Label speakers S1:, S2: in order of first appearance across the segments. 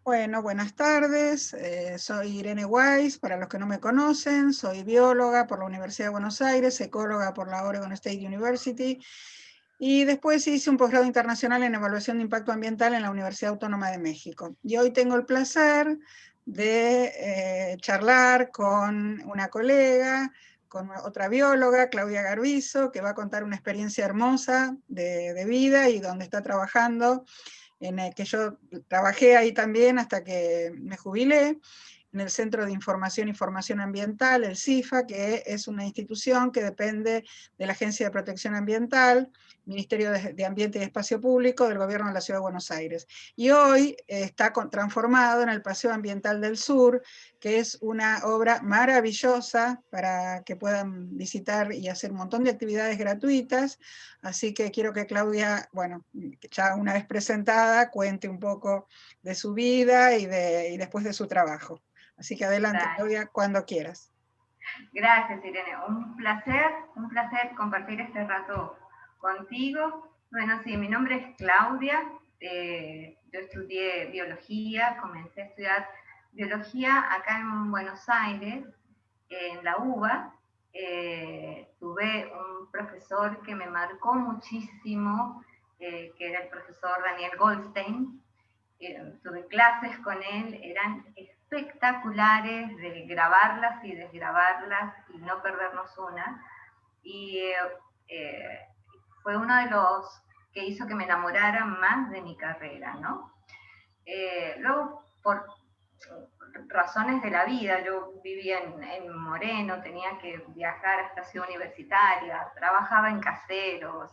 S1: Bueno, buenas tardes. Soy Irene Weiss, para los que no me conocen. Soy bióloga por la Universidad de Buenos Aires, ecóloga por la Oregon State University, y después hice un posgrado internacional en evaluación de impacto ambiental en la Universidad Autónoma de México. Y hoy tengo el placer de charlar con una colega, con otra bióloga, Claudia Garbizo, que va a contar una experiencia hermosa de vida y donde está trabajando, en el que yo trabajé ahí también hasta que me jubilé, en el Centro de Información y Formación Ambiental, el CIFA, que es una institución que depende de la Agencia de Protección Ambiental, Ministerio de Ambiente y Espacio Público del Gobierno de la Ciudad de Buenos Aires. Y hoy está transformado en el Paseo Ambiental del Sur, que es una obra maravillosa para que puedan visitar y hacer un montón de actividades gratuitas. Así que quiero que Claudia, bueno, ya una vez presentada, cuente un poco de su vida y después de su trabajo. Así que adelante,
S2: Dale.
S1: Claudia, cuando quieras.
S2: Gracias, Irene. Un placer compartir este rato contigo. Bueno, sí, mi nombre es Claudia. Yo estudié biología, comencé a estudiar biología acá en Buenos Aires, en la UBA. Tuve un profesor que me marcó muchísimo, que era el profesor Daniel Goldstein. Tuve clases con él, eran espectaculares de grabarlas y desgrabarlas y no perdernos una. Y fue uno de los que hizo que me enamorara más de mi carrera, ¿no? Luego, por razones de la vida, yo vivía en Moreno, tenía que viajar hasta Ciudad Universitaria, trabajaba en caseros,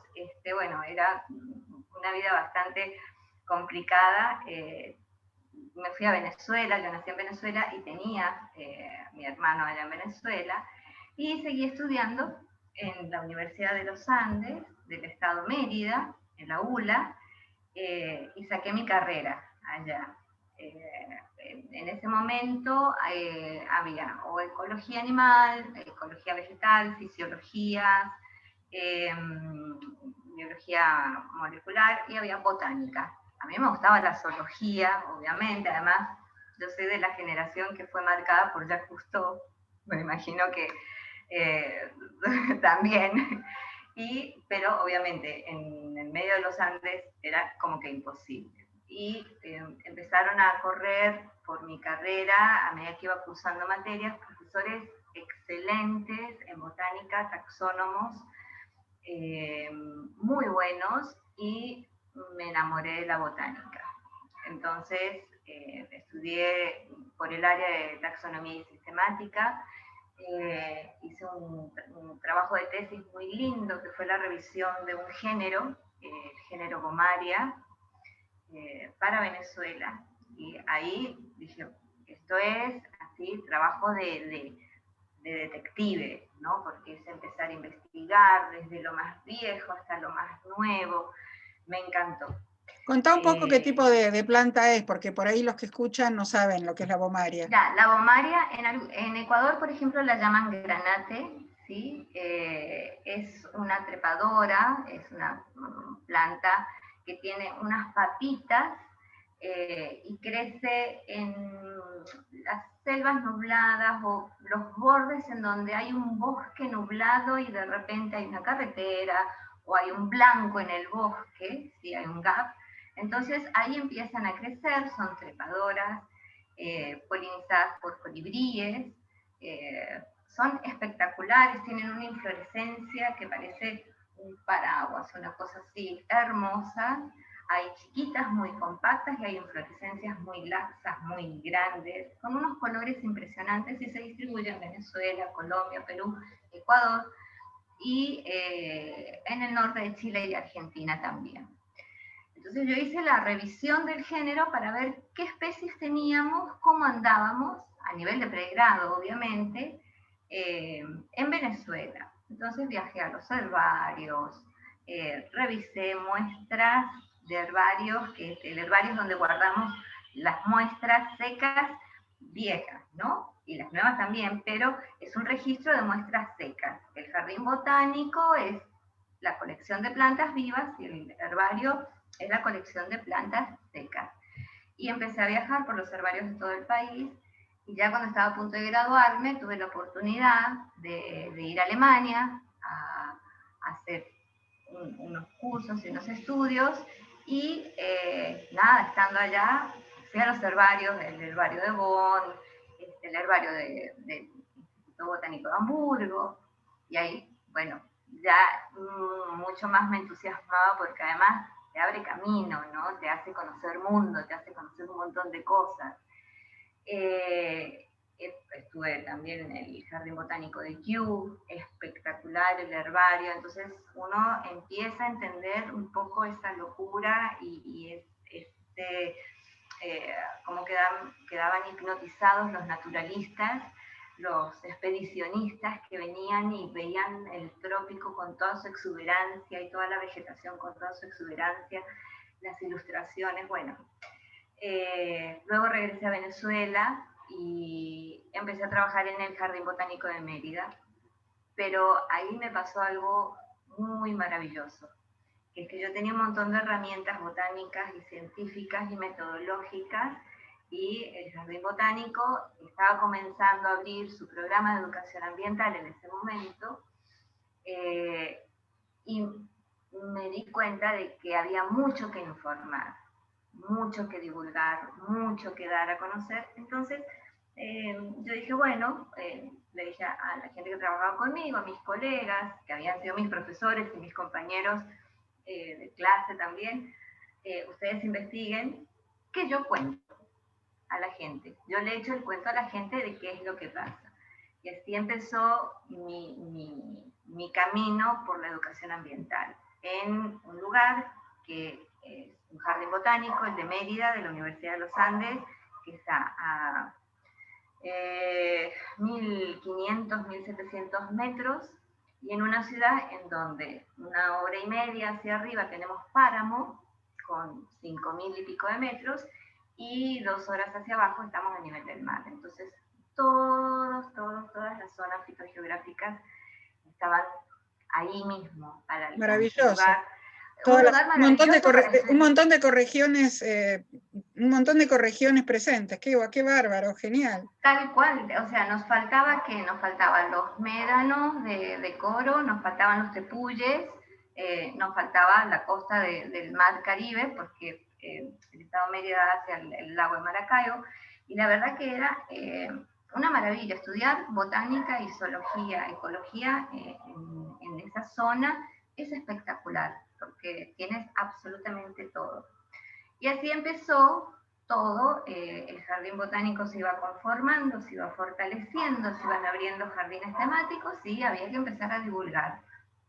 S2: bueno, era una vida bastante complicada. Me fui a Venezuela, yo nací en Venezuela y tenía mi hermano allá en Venezuela, y seguí estudiando en la Universidad de los Andes, del estado Mérida, en la ULA, y saqué mi carrera allá. En ese momento había o ecología animal, ecología vegetal, fisiologías, eh, biología molecular, y había botánica. A mí me gustaba la zoología, obviamente, además yo soy de la generación que fue marcada por Jacques Cousteau, me imagino que también, pero obviamente en el medio de los Andes era como que imposible. Y empezaron a correr por mi carrera, a medida que iba cursando materias, profesores excelentes en botánica, taxónomos, muy buenos, y me enamoré de la botánica. Entonces estudié por el área de taxonomía y sistemática, hice un trabajo de tesis muy lindo que fue la revisión de un género, el género Gomaria, para Venezuela. Y ahí dije, esto es así, trabajo de detective, ¿no? Porque es empezar a investigar desde lo más viejo hasta lo más nuevo. Me encantó.
S1: Contá un poco qué tipo de planta es, porque por ahí los que escuchan no saben lo que es la bomaria.
S2: La bomaria en Ecuador, por ejemplo, la llaman granate, ¿sí? Es una trepadora, es una planta que tiene unas patitas y crece en las selvas nubladas o los bordes en donde hay un bosque nublado y de repente hay una carretera o hay un blanco en el bosque, ¿sí? Hay un gap. Entonces ahí empiezan a crecer, son trepadoras, polinizadas por colibríes, son espectaculares, tienen una inflorescencia que parece un paraguas, una cosa así hermosa. Hay chiquitas muy compactas y hay inflorescencias muy laxas, muy grandes, con unos colores impresionantes, y se distribuyen en Venezuela, Colombia, Perú, Ecuador y en el norte de Chile y Argentina también. Entonces yo hice la revisión del género para ver qué especies teníamos, cómo andábamos, a nivel de pregrado obviamente, en Venezuela. Entonces viajé a los herbarios, revisé muestras de herbarios, que el herbario es donde guardamos las muestras secas viejas, ¿no? Y las nuevas también, pero es un registro de muestras secas. El jardín botánico es la colección de plantas vivas y el herbario es la colección de plantas secas. y empecé a viajar por los herbarios de todo el país. Y ya cuando estaba a punto de graduarme, tuve la oportunidad de ir a Alemania a hacer unos cursos y unos estudios. Y nada, estando allá, fui a los herbarios, el herbario de Bonn, el herbario del Instituto Botánico de Hamburgo. Y ahí, bueno, ya mucho más me entusiasmaba porque además te abre camino, ¿no? Te hace conocer mundo, te hace conocer un montón de cosas. Estuve también en el Jardín Botánico de Kew, espectacular el herbario, entonces uno empieza a entender un poco esa locura y cómo quedaban hipnotizados los naturalistas, los expedicionistas que venían y veían el trópico con toda su exuberancia y toda la vegetación con toda su exuberancia, las ilustraciones, bueno. Luego regresé a Venezuela y empecé a trabajar en el Jardín Botánico de Mérida, pero ahí me pasó algo muy maravilloso, que es que yo tenía un montón de herramientas botánicas y científicas y metodológicas, y el Jardín Botánico estaba comenzando a abrir su programa de educación ambiental en ese momento, y me di cuenta de que había mucho que informar, mucho que divulgar, mucho que dar a conocer. Entonces, yo dije, bueno, le dije a la gente que trabajaba conmigo, a mis colegas, que habían sido mis profesores y mis compañeros de clase también, ustedes investiguen, que yo cuento a la gente. Yo le echo el cuento a la gente de qué es lo que pasa. Y así empezó mi camino por la educación ambiental, en un lugar que es un jardín botánico, el de Mérida, de la Universidad de los Andes, que está a 1.500, 1.700 metros, y en una ciudad en donde 1 hora y media hacia arriba tenemos páramo, con 5.000 y pico de metros, y 2 horas hacia abajo estamos a nivel del mar. Entonces, todas las zonas fitogeográficas estaban ahí mismo, al alcance.
S1: Maravilloso.
S2: Un
S1: montón de corregiones, un montón de corregiones presentes. Qué bárbaro, genial.
S2: Tal cual, o sea, nos faltaban los médanos de Coro, nos faltaban los tepuyes, nos faltaba la costa del mar Caribe, porque el estado Mérida hacia el lago de Maracaibo, y la verdad que era una maravilla estudiar botánica y zoología, ecología en esa zona. Es espectacular, porque tienes absolutamente todo. Y así empezó todo, el jardín botánico se iba conformando, se iba fortaleciendo, se iban abriendo jardines temáticos y había que empezar a divulgar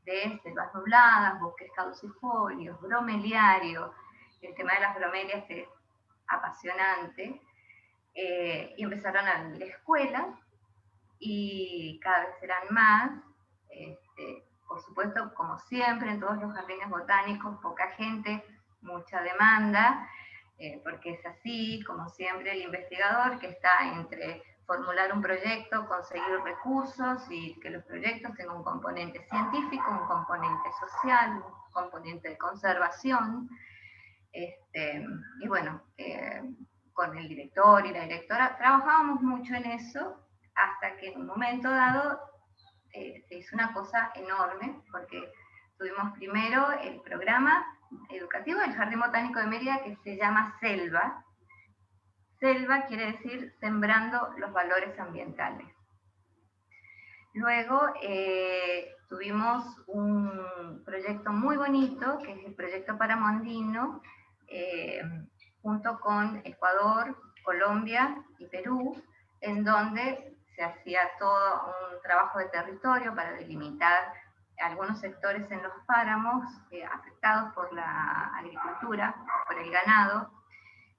S2: de selvas nubladas, bosques caducifolios, bromeliario. El tema de las bromelias es apasionante, y empezaron a venir escuelas y cada vez eran más. Por supuesto, como siempre en todos los jardines botánicos, poca gente, mucha demanda, porque es así, como siempre, el investigador que está entre formular un proyecto, conseguir recursos y que los proyectos tengan un componente científico, un componente social, un componente de conservación. Y bueno, con el director y la directora trabajábamos mucho en eso, hasta que en un momento dado se hizo una cosa enorme, porque tuvimos primero el programa educativo del Jardín Botánico de Mérida, que se llama SELVA. SELVA quiere decir Sembrando los Valores Ambientales. Luego tuvimos un proyecto muy bonito, que es el proyecto Páramo Andino, junto con Ecuador, Colombia y Perú, en donde se hacía todo un trabajo de territorio para delimitar algunos sectores en los páramos afectados por la agricultura, por el ganado,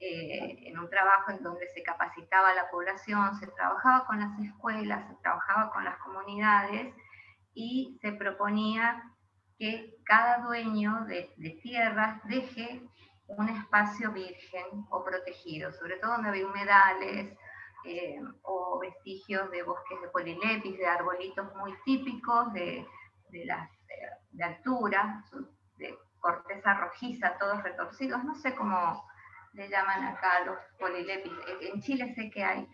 S2: en un trabajo en donde se capacitaba a la población, se trabajaba con las escuelas, se trabajaba con las comunidades y se proponía que cada dueño de tierras deje un espacio virgen o protegido, sobre todo donde había humedales, o vestigios de bosques de polilepis, de arbolitos muy típicos de altura, de corteza rojiza, todos retorcidos, no sé cómo le llaman acá los polilepis. En Chile sé que hay.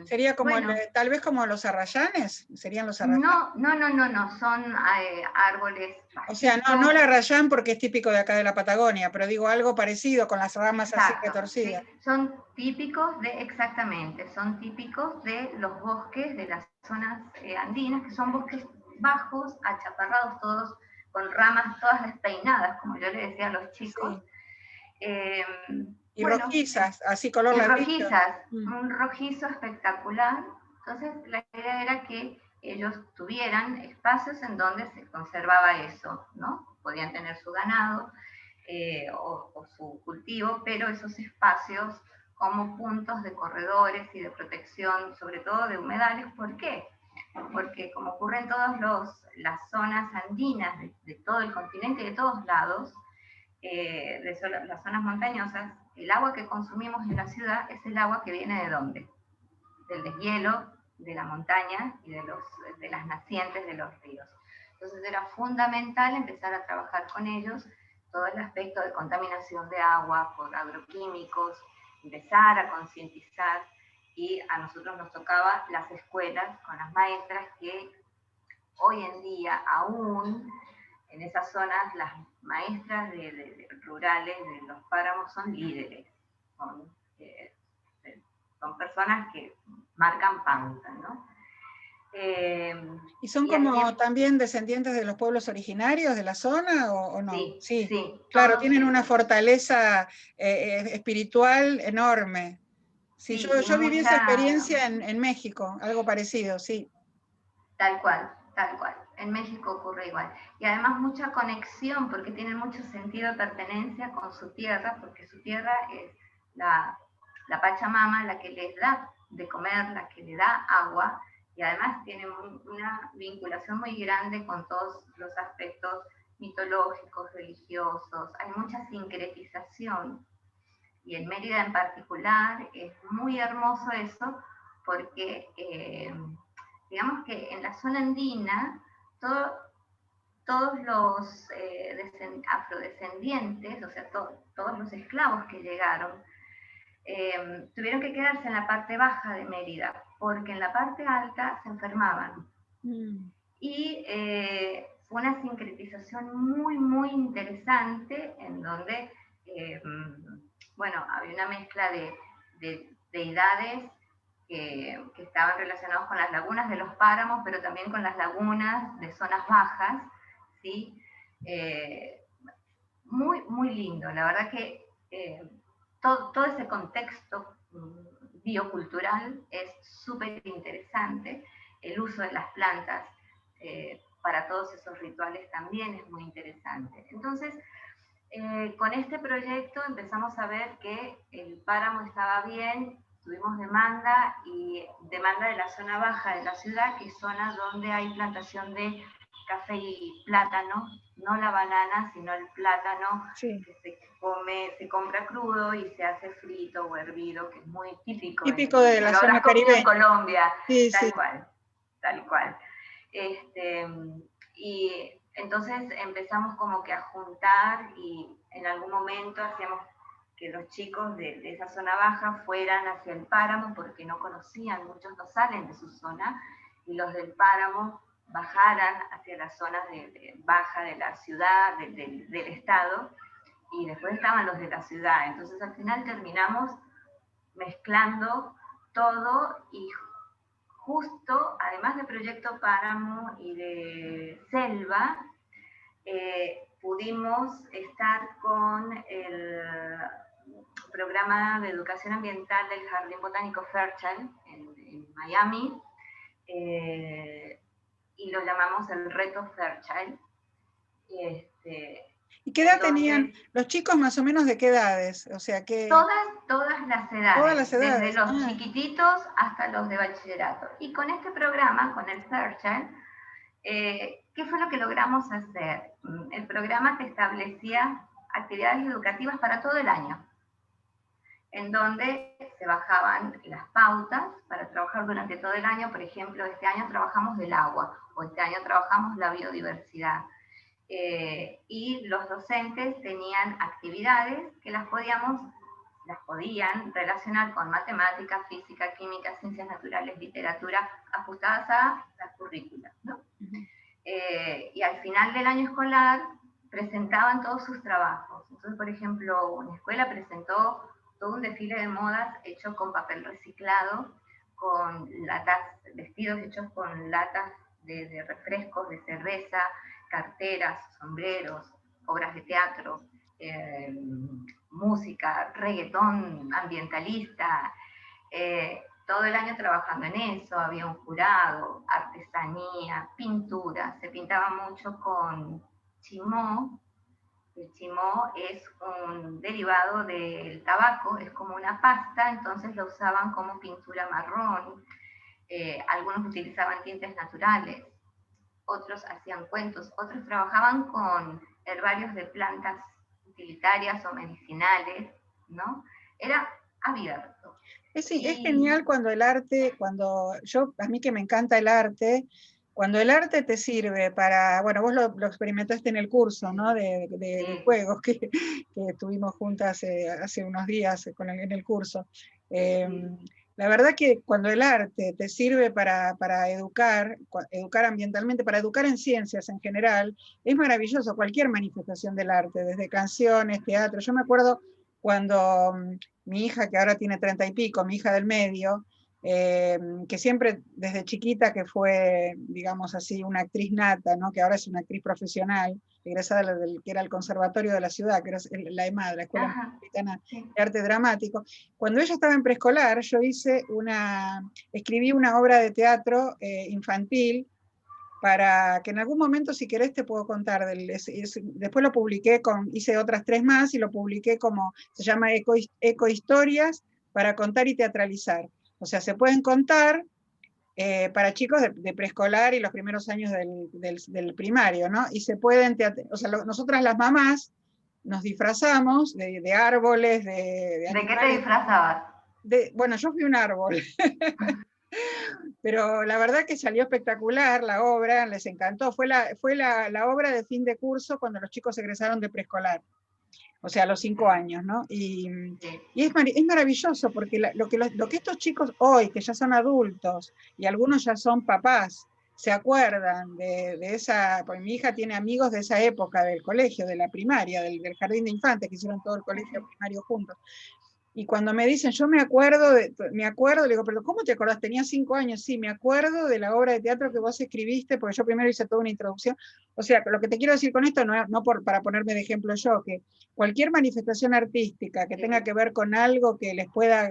S1: Sería como,
S2: Bueno,
S1: tal vez como los arrayanes, serían los arrayanes.
S2: no, son árboles
S1: O sea,
S2: bajitos.
S1: no el arrayán porque es típico de acá de la Patagonia, pero digo algo parecido con las ramas así
S2: Exacto,
S1: retorcidas.
S2: sí, son típicos exactamente, son típicos de los bosques de las zonas andinas, que son bosques bajos, achaparrados todos, con ramas todas despeinadas, como yo le decía a los chicos.
S1: Sí. Y
S2: Bueno,
S1: rojizas, así color
S2: y
S1: ladrillo.
S2: rojizas, un rojizo espectacular. Entonces la idea era que ellos tuvieran espacios en donde se conservaba eso, ¿no? Podían tener su ganado o su cultivo, pero esos espacios como puntos de corredores y de protección, sobre todo de humedales. ¿Por qué? Porque como ocurre en todas las zonas andinas de todo el continente y de todos lados, las zonas montañosas, el agua que consumimos en la ciudad es el agua que viene ¿de dónde? Del deshielo, de la montaña y de las nacientes de los ríos. Entonces era fundamental empezar a trabajar con ellos todo el aspecto de contaminación de agua por agroquímicos, empezar a concientizar, y a nosotros nos tocaba las escuelas con las maestras que hoy en día aún en esas zonas las maestras rurales de los páramos son líderes, son personas que marcan pauta, ¿no?
S1: ¿Y son como también descendientes de los pueblos originarios de la zona o no?
S2: Sí,
S1: sí.
S2: sí.
S1: Claro, tienen una fortaleza espiritual enorme. Sí,
S2: sí,
S1: yo viví esa experiencia en México, algo parecido, sí.
S2: Tal cual, tal cual. En México ocurre igual. Y además mucha conexión, porque tienen mucho sentido de pertenencia con su tierra, porque su tierra es la Pachamama, la que les da de comer, la que le da agua, y además tienen una vinculación muy grande con todos los aspectos mitológicos, religiosos. Hay mucha sincretización. Y en Mérida en particular es muy hermoso eso, porque digamos que en la zona andina todos los afrodescendientes, o sea, todos los esclavos que llegaron, tuvieron que quedarse en la parte baja de Mérida, porque en la parte alta se enfermaban. Y fue una sincretización muy, muy interesante en donde, bueno, había una mezcla de deidades que estaban relacionados con las lagunas de los páramos, pero también con las lagunas de zonas bajas, ¿sí? Muy, muy lindo. La verdad que todo ese contexto biocultural es súper interesante. El uso de las plantas para todos esos rituales también es muy interesante. Entonces, con este proyecto empezamos a ver que el páramo estaba bien, tuvimos demanda, y demanda de la zona baja de la ciudad, que es zona donde hay plantación de café y plátano, no la banana, sino el plátano, sí, que se compra crudo y se hace frito o hervido, que es muy típico
S1: de la zona caribeña
S2: en Colombia,
S1: sí,
S2: tal
S1: sí.
S2: cual, tal cual. Y entonces empezamos como que a juntar, y en algún momento hacíamos que los chicos de esa zona baja fueran hacia el páramo, porque no conocían, muchos no salen de su zona, y los del páramo bajaran hacia las zonas baja de la ciudad, del estado, y después estaban los de la ciudad. Entonces al final terminamos mezclando todo, y justo, además de Proyecto Páramo y de Selva, pudimos estar con el programa de educación ambiental del Jardín Botánico Fairchild en Miami, y lo llamamos el Reto Fairchild.
S1: ¿Y qué edad tenían los chicos, más o menos de qué edades? O sea, que
S2: todas las edades, desde los
S1: ah,
S2: chiquititos hasta los de bachillerato. Y con este programa, con el Fairchild, ¿qué fue lo que logramos hacer? El programa te establecía actividades educativas para todo el año, en donde se bajaban las pautas para trabajar durante todo el año. Por ejemplo, este año trabajamos del agua, o este año trabajamos la biodiversidad. y los docentes tenían actividades que las podían relacionar con matemáticas, física, química, ciencias naturales, literatura, ajustadas a la currícula, ¿no? Y al final del año escolar presentaban todos sus trabajos. Entonces, por ejemplo, una escuela presentó todo un desfile de modas hecho con papel reciclado, con latas, vestidos hechos con latas de refrescos, de cerveza, carteras, sombreros, obras de teatro, música, reggaetón ambientalista, todo el año trabajando en eso, había un jurado, artesanía, pintura, se pintaba mucho con chimó. El chimó es un derivado del tabaco, es como una pasta, entonces lo usaban como pintura marrón, algunos utilizaban tintes naturales, otros hacían cuentos, otros trabajaban con herbarios de plantas utilitarias o medicinales, ¿no? Era abierto.
S1: Es genial cuando el arte, a mí que me encanta el arte, cuando el arte te sirve para, bueno, vos lo experimentaste en el curso, ¿no? De juegos que estuvimos juntas hace unos días en el curso. La verdad que cuando el arte te sirve para educar ambientalmente, para educar en ciencias en general, es maravilloso cualquier manifestación del arte, desde canciones, teatro. Yo me acuerdo cuando mi hija, que ahora tiene 30 y pico, mi hija del medio, que siempre desde chiquita que fue, digamos así, una actriz nata, ¿no? Que ahora es una actriz profesional, egresada del que era el Conservatorio de la Ciudad, que era la EMAD, la Escuela Metropolitana de Arte Dramático. Cuando ella estaba en preescolar, yo escribí una obra de teatro infantil, para que en algún momento, si querés, te puedo contar. Después lo publiqué, hice otras 3 más y lo publiqué se llama Ecohistorias para contar y teatralizar. O sea, se pueden contar para chicos de preescolar y los primeros años del primario, ¿no? Y se pueden, nosotras las mamás nos disfrazamos de árboles, de
S2: animales. ¿De qué te disfrazabas?
S1: Bueno, yo fui un árbol. Pero la verdad que salió espectacular la obra, les encantó. Fue la obra de fin de curso cuando los chicos egresaron de preescolar, o sea, a los 5 años, ¿no? Y es maravilloso porque lo que estos chicos hoy, que ya son adultos, y algunos ya son papás, se acuerdan de esa, pues mi hija tiene amigos de esa época del colegio, de la primaria, del jardín de infantes, que hicieron todo el colegio primario juntos. Y cuando me dicen, yo me acuerdo, le digo, pero ¿cómo te acordás? Tenía 5 años, sí, me acuerdo de la obra de teatro que vos escribiste, porque yo primero hice toda una introducción. O sea, lo que te quiero decir con esto, no para ponerme de ejemplo yo, que cualquier manifestación artística que tenga que ver con algo que les pueda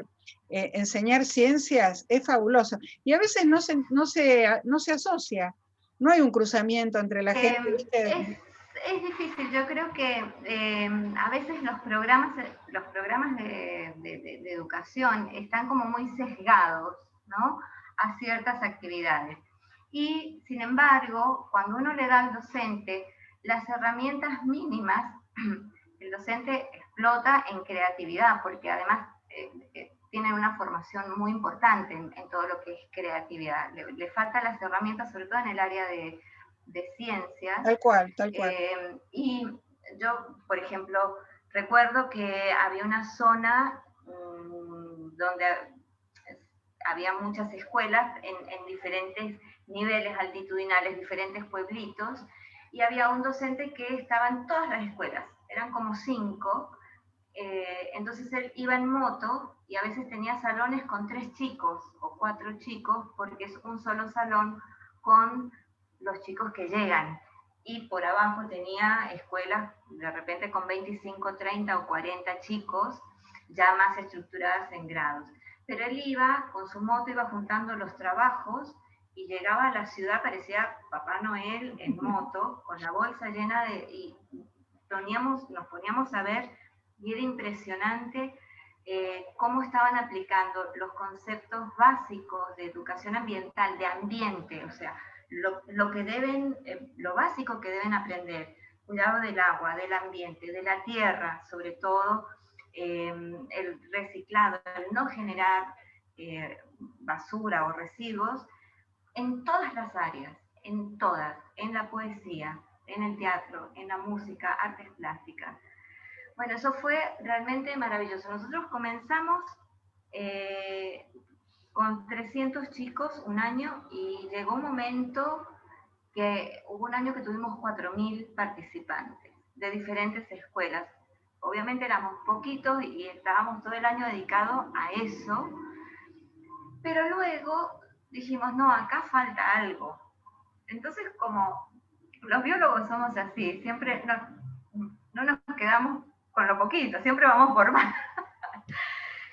S1: enseñar ciencias, es fabuloso. Y a veces no se asocia, no hay un cruzamiento entre la gente, ¿viste?
S2: Es difícil, yo creo que a veces los programas de educación están como muy sesgados, ¿no?, a ciertas actividades. Y sin embargo, cuando uno le da al docente las herramientas mínimas, el docente explota en creatividad, porque además tiene una formación muy importante en todo lo que es creatividad. Le faltan las herramientas, sobre todo en el área de ciencias.
S1: Tal cual.
S2: Y yo, por ejemplo, recuerdo que había una zona donde había muchas escuelas en diferentes niveles altitudinales, diferentes pueblitos, y había un docente que estaba en todas las escuelas, eran como 5, entonces él iba en moto y a veces tenía salones con 3 chicos o 4 chicos, porque es un solo salón con los chicos que llegan, y por abajo tenía escuelas de repente con 25, 30 o 40 chicos, ya más estructuradas en grados. Pero él iba con su moto, iba juntando los trabajos y llegaba a la ciudad, parecía Papá Noel en moto, con la bolsa llena y nos poníamos a ver, y era impresionante cómo estaban aplicando los conceptos básicos de educación ambiental, de ambiente, o sea, lo básico que deben aprender: cuidado del agua, del ambiente, de la tierra, sobre todo el reciclado, el no generar basura o residuos en todas las áreas, en todas, en la poesía, en el teatro, en la música, artes plásticas. Bueno, eso fue realmente maravilloso. Nosotros comenzamos con 300 chicos un año y llegó un momento que hubo un año que tuvimos 4.000 participantes de diferentes escuelas. Obviamente éramos poquitos y estábamos todo el año dedicados a eso, pero luego dijimos, no, acá falta algo. Entonces, como los biólogos somos así, siempre no nos quedamos con lo poquito, siempre vamos por más.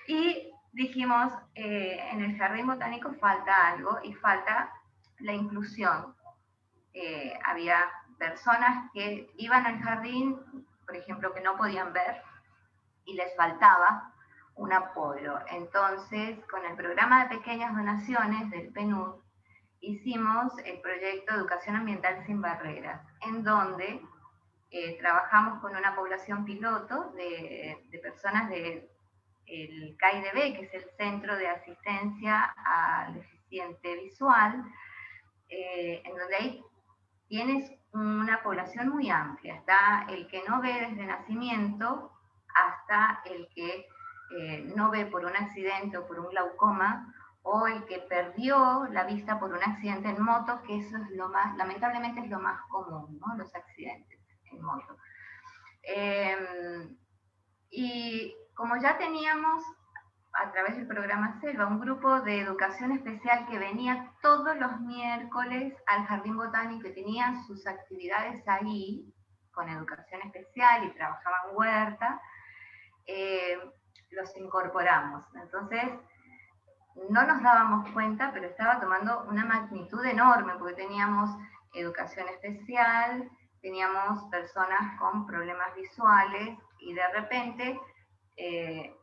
S2: Y dijimos, en el jardín botánico falta algo y falta la inclusión. Había personas que iban al jardín, por ejemplo, que no podían ver y les faltaba un apoyo. Entonces, con el programa de pequeñas donaciones del PNUD, hicimos el proyecto Educación Ambiental Sin Barreras, en donde trabajamos con una población piloto de personas del CAIDB, que es el Centro de Asistencia al Deficiente Visual, en donde ahí tienes una población muy amplia. Está el que no ve desde nacimiento hasta el que no ve por un accidente o por un glaucoma, o el que perdió la vista por un accidente en moto, que eso es lo más, lamentablemente es lo más común, ¿no? Los accidentes en moto. Y como ya teníamos a través del programa Selva un grupo de educación especial que venía todos los miércoles al Jardín Botánico y tenía sus actividades ahí con educación especial y trabajaban huerta, los incorporamos. Entonces, no nos dábamos cuenta, pero estaba tomando una magnitud enorme, porque teníamos educación especial, teníamos personas con problemas visuales, y de repente,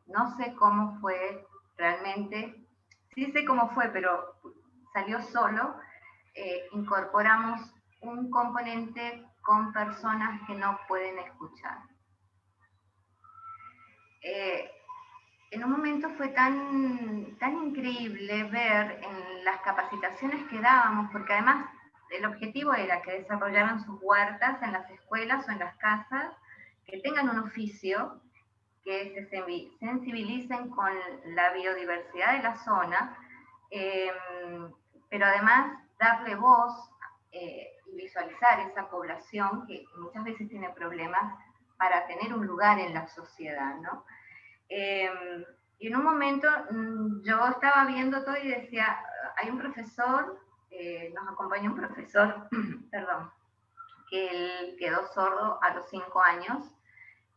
S2: no sé cómo fue realmente, sí sé cómo fue, pero salió solo, incorporamos un componente con personas que no pueden escuchar. En un momento fue tan increíble ver en las capacitaciones que dábamos, porque además el objetivo era que desarrollaran sus huertas en las escuelas o en las casas, que tengan un oficio, que se sensibilicen con la biodiversidad de la zona, pero además darle voz y visualizar esa población que muchas veces tiene problemas para tener un lugar en la sociedad, ¿no? Y en un momento yo estaba viendo todo y decía, hay un profesor, nos acompañó un profesor, perdón, que él quedó sordo a los 5 años,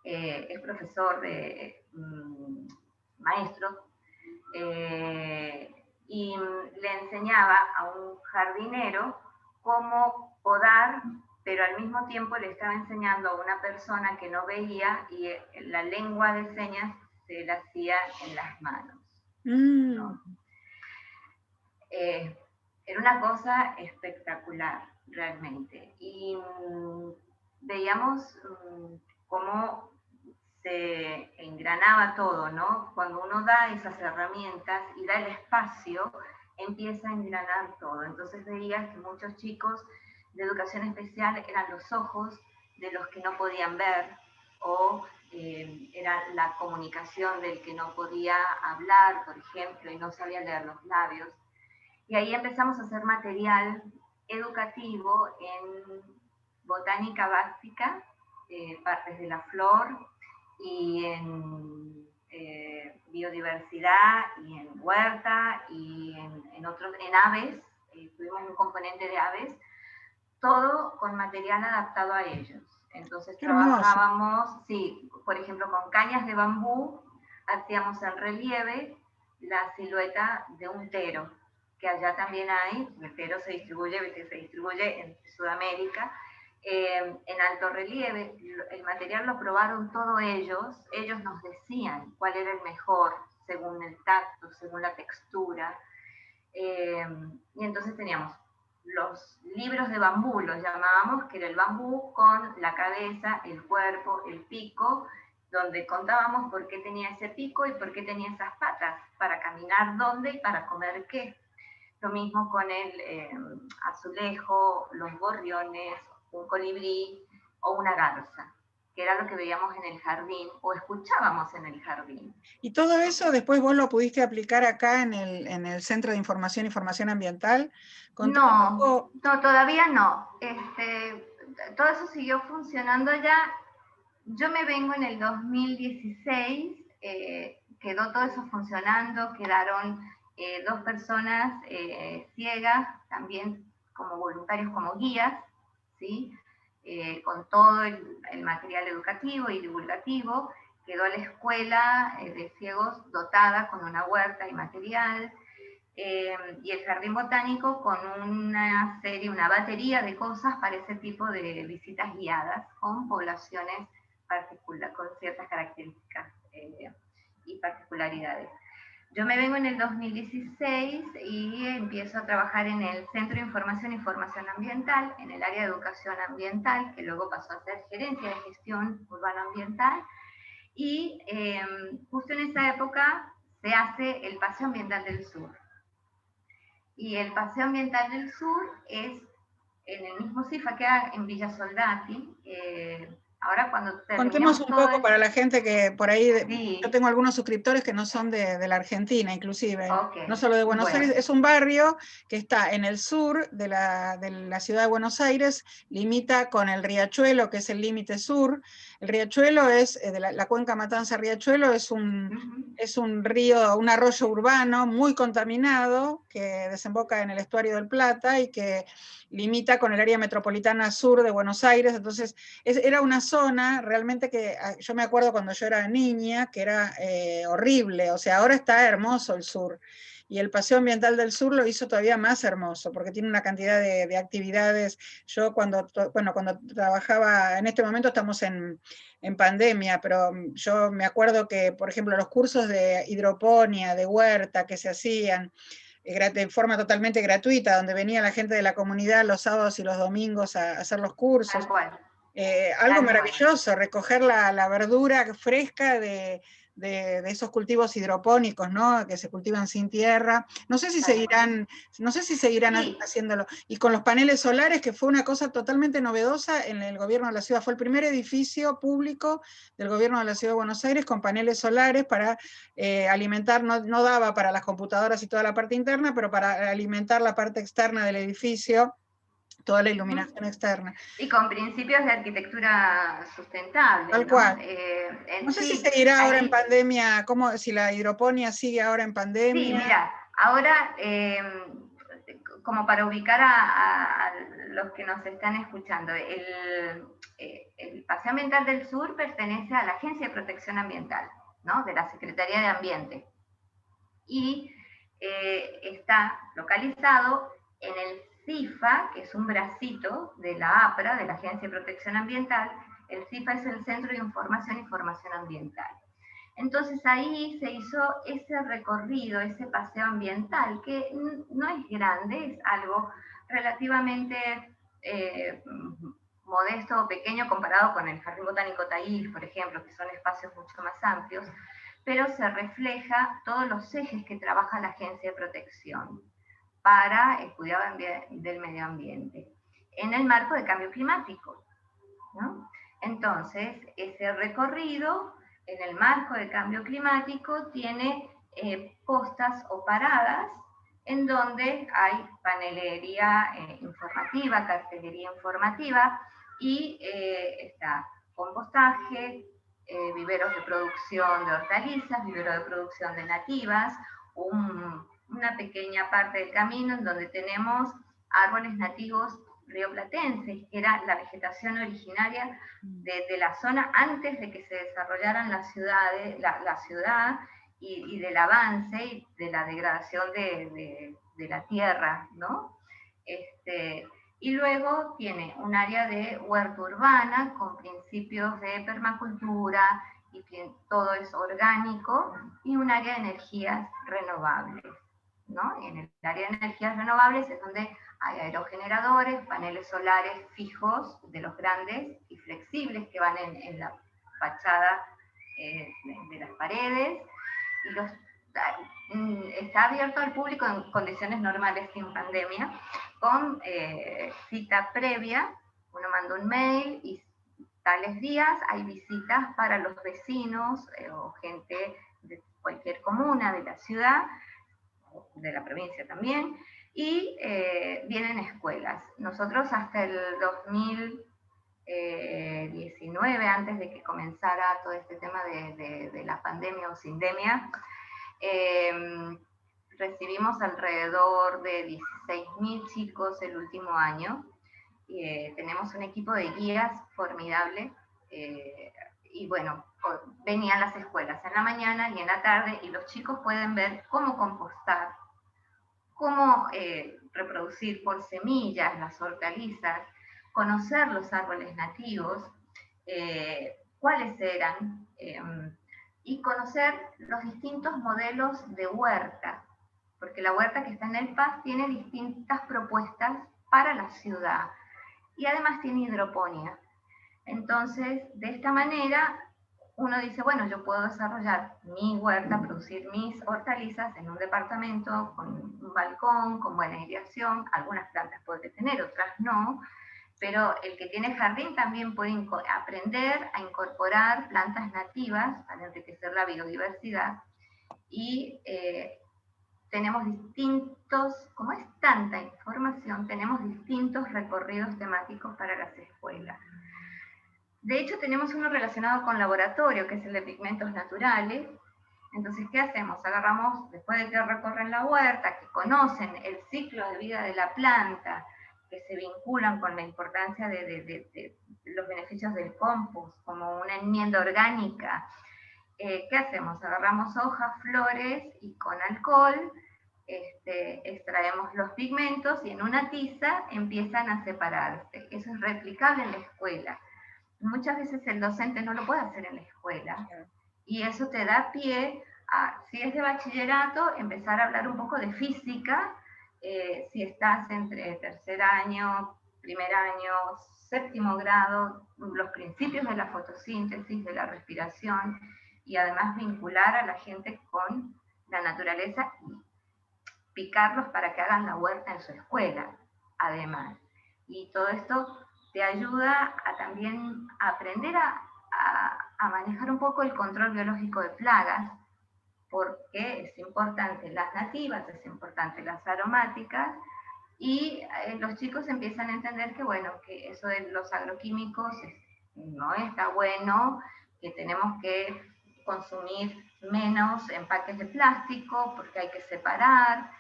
S2: es profesor de maestro, y le enseñaba a un jardinero cómo podar, pero al mismo tiempo le estaba enseñando a una persona que no veía y la lengua de señas se la hacía en las manos, ¿no? Era una cosa espectacular, realmente. Y veíamos cómo se engranaba todo, ¿no? Cuando uno da esas herramientas y da el espacio, empieza a engranar todo. Entonces veías que muchos chicos de educación especial eran los ojos de los que no podían ver, o era la comunicación del que no podía hablar, por ejemplo, y no sabía leer los labios. Y ahí empezamos a hacer material educativo en botánica básica, partes de la flor, y en biodiversidad, y en huerta, y en aves, tuvimos un componente de aves, todo con material adaptado a ellos. Entonces trabajábamos, sí, por ejemplo, con cañas de bambú, hacíamos en relieve la silueta de un tero, que allá también hay, el tero se distribuye en Sudamérica, en alto relieve. El material lo probaron todos ellos nos decían cuál era el mejor, según el tacto, según la textura, y entonces teníamos los libros de bambú, los llamábamos, que era el bambú con la cabeza, el cuerpo, el pico, donde contábamos por qué tenía ese pico y por qué tenía esas patas, para caminar dónde y para comer qué. Lo mismo con el azulejo, los gorriones, un colibrí o una garza, que era lo que veíamos en el jardín o escuchábamos en el jardín.
S1: ¿Y todo eso después vos lo pudiste aplicar acá en el Centro de Información y Formación Ambiental?
S2: No, todavía no. Todo eso siguió funcionando ya. Yo me vengo en el 2016, quedó todo eso funcionando, quedaron 2 personas ciegas, también como voluntarios, como guías, ¿sí? Con todo el material educativo y divulgativo. Quedó la escuela de ciegos dotada con una huerta y material, y el jardín botánico con una batería de cosas para ese tipo de visitas guiadas con poblaciones con ciertas características y particularidades. Yo me vengo en el 2016 y empiezo a trabajar en el Centro de Información y Formación Ambiental, en el área de educación ambiental, que luego pasó a ser gerencia de gestión urbano-ambiental, y justo en esa época se hace el Paseo Ambiental del Sur. Y el Paseo Ambiental del Sur es en el mismo CIFA, queda en Villa Soldati. Ahora cuando
S1: contemos un poco para la gente que por ahí,
S2: sí.
S1: Yo tengo algunos suscriptores que no son de la Argentina inclusive,
S2: Okay.
S1: No solo de Buenos Aires, es un barrio que está en el sur de la ciudad de Buenos Aires, limita con el Riachuelo, que es el límite sur. El Riachuelo es, de la cuenca Matanza-Riachuelo, es un río, un arroyo urbano muy contaminado que desemboca en el estuario del Plata y que limita con el área metropolitana sur de Buenos Aires. Entonces era una zona realmente que yo me acuerdo cuando yo era niña que era horrible. O sea, ahora está hermoso el sur, y el Paseo Ambiental del Sur lo hizo todavía más hermoso, porque tiene una cantidad de actividades. Yo cuando trabajaba, en este momento estamos en pandemia, pero yo me acuerdo que, por ejemplo, los cursos de hidroponía, de huerta que se hacían de forma totalmente gratuita, donde venía la gente de la comunidad los sábados y los domingos a hacer los cursos.
S2: Tal cual.
S1: Algo maravilloso, recoger la verdura fresca de esos cultivos hidropónicos, ¿no? Que se cultivan sin tierra. No sé si seguirán sí. haciéndolo. Y con los paneles solares, que fue una cosa totalmente novedosa en el gobierno de la ciudad. Fue el primer edificio público del gobierno de la ciudad de Buenos Aires con paneles solares para alimentar, no daba para las computadoras y toda la parte interna, pero para alimentar la parte externa del edificio, toda la iluminación externa.
S2: Y con principios de arquitectura sustentable.
S1: Tal cual. No sé si seguirá ahora en pandemia, si la hidroponía sigue ahora en pandemia.
S2: Sí, mira, ahora, como para ubicar a los que nos están escuchando, el Paseo Ambiental del Sur pertenece a la Agencia de Protección Ambiental, ¿no? De la Secretaría de Ambiente. Y está localizado en el CIFA, que es un bracito de la APRA, de la Agencia de Protección Ambiental. El CIFA es el Centro de Información y Formación Ambiental. Entonces ahí se hizo ese recorrido, ese paseo ambiental, que no es grande, es algo relativamente modesto o pequeño comparado con el Jardín Botánico Taís, por ejemplo, que son espacios mucho más amplios, pero se refleja todos los ejes que trabaja la Agencia de Protección para el cuidado del medio ambiente, en el marco de cambio climático, ¿no? Entonces, ese recorrido, en el marco de cambio climático, tiene postas o paradas en donde hay panelería informativa, cartelería informativa, y está compostaje, viveros de producción de hortalizas, viveros de producción de nativas, una pequeña parte del camino en donde tenemos árboles nativos rioplatenses, que era la vegetación originaria de la zona antes de que se desarrollaran las ciudades, la ciudad y del avance y de la degradación de la tierra, ¿no? Y luego tiene un área de huerta urbana con principios de permacultura y todo es orgánico, y un área de energías renovables, ¿no? En el área de energías renovables es donde hay aerogeneradores, paneles solares fijos de los grandes y flexibles que van en la fachada de las paredes, y está abierto al público en condiciones normales sin pandemia, con cita previa, Uno manda un mail y tales días hay visitas para los vecinos o gente de cualquier comuna de la ciudad, de la provincia también, y vienen escuelas. Nosotros hasta el 2019, antes de que comenzara todo este tema de la pandemia o sindemia, recibimos alrededor de 16.000 chicos el último año. Tenemos un equipo de guías formidable, y bueno, venían las escuelas en la mañana y en la tarde, y los chicos pueden ver cómo compostar, cómo reproducir por semillas las hortalizas, conocer los árboles nativos, cuáles eran, y conocer los distintos modelos de huerta, porque la huerta que está en el PAS tiene distintas propuestas para la ciudad y además tiene hidroponía. Entonces, de esta manera, uno dice, bueno, yo puedo desarrollar mi huerta, producir mis hortalizas en un departamento con un balcón, con buena irrigación. Algunas plantas puede tener, otras no, pero el que tiene jardín también puede aprender a incorporar plantas nativas para enriquecer la biodiversidad. Y tenemos distintos, como es tanta información, tenemos distintos recorridos temáticos para las escuelas. De hecho, tenemos uno relacionado con laboratorio, que es el de pigmentos naturales. Entonces, ¿qué hacemos? Agarramos, después de que recorren la huerta, que conocen el ciclo de vida de la planta, que se vinculan con la importancia de los beneficios del compost, como una enmienda orgánica. ¿Qué hacemos? Agarramos hojas, flores, y con alcohol extraemos los pigmentos, y en una tiza empiezan a separarse. Eso es replicable en la escuela. Muchas veces el docente no lo puede hacer en la escuela, y eso te da pie a, si es de bachillerato, empezar a hablar un poco de física, si estás entre tercer año, primer año, séptimo grado, los principios de la fotosíntesis, de la respiración, y además vincular a la gente con la naturaleza y picarlos para que hagan la huerta en su escuela, además. Y todo esto te ayuda a también aprender a manejar un poco el control biológico de plagas, porque es importante las nativas, es importante las aromáticas, y los chicos empiezan a entender que, bueno, que eso de los agroquímicos no está bueno, que tenemos que consumir menos empaques de plástico, porque hay que separar,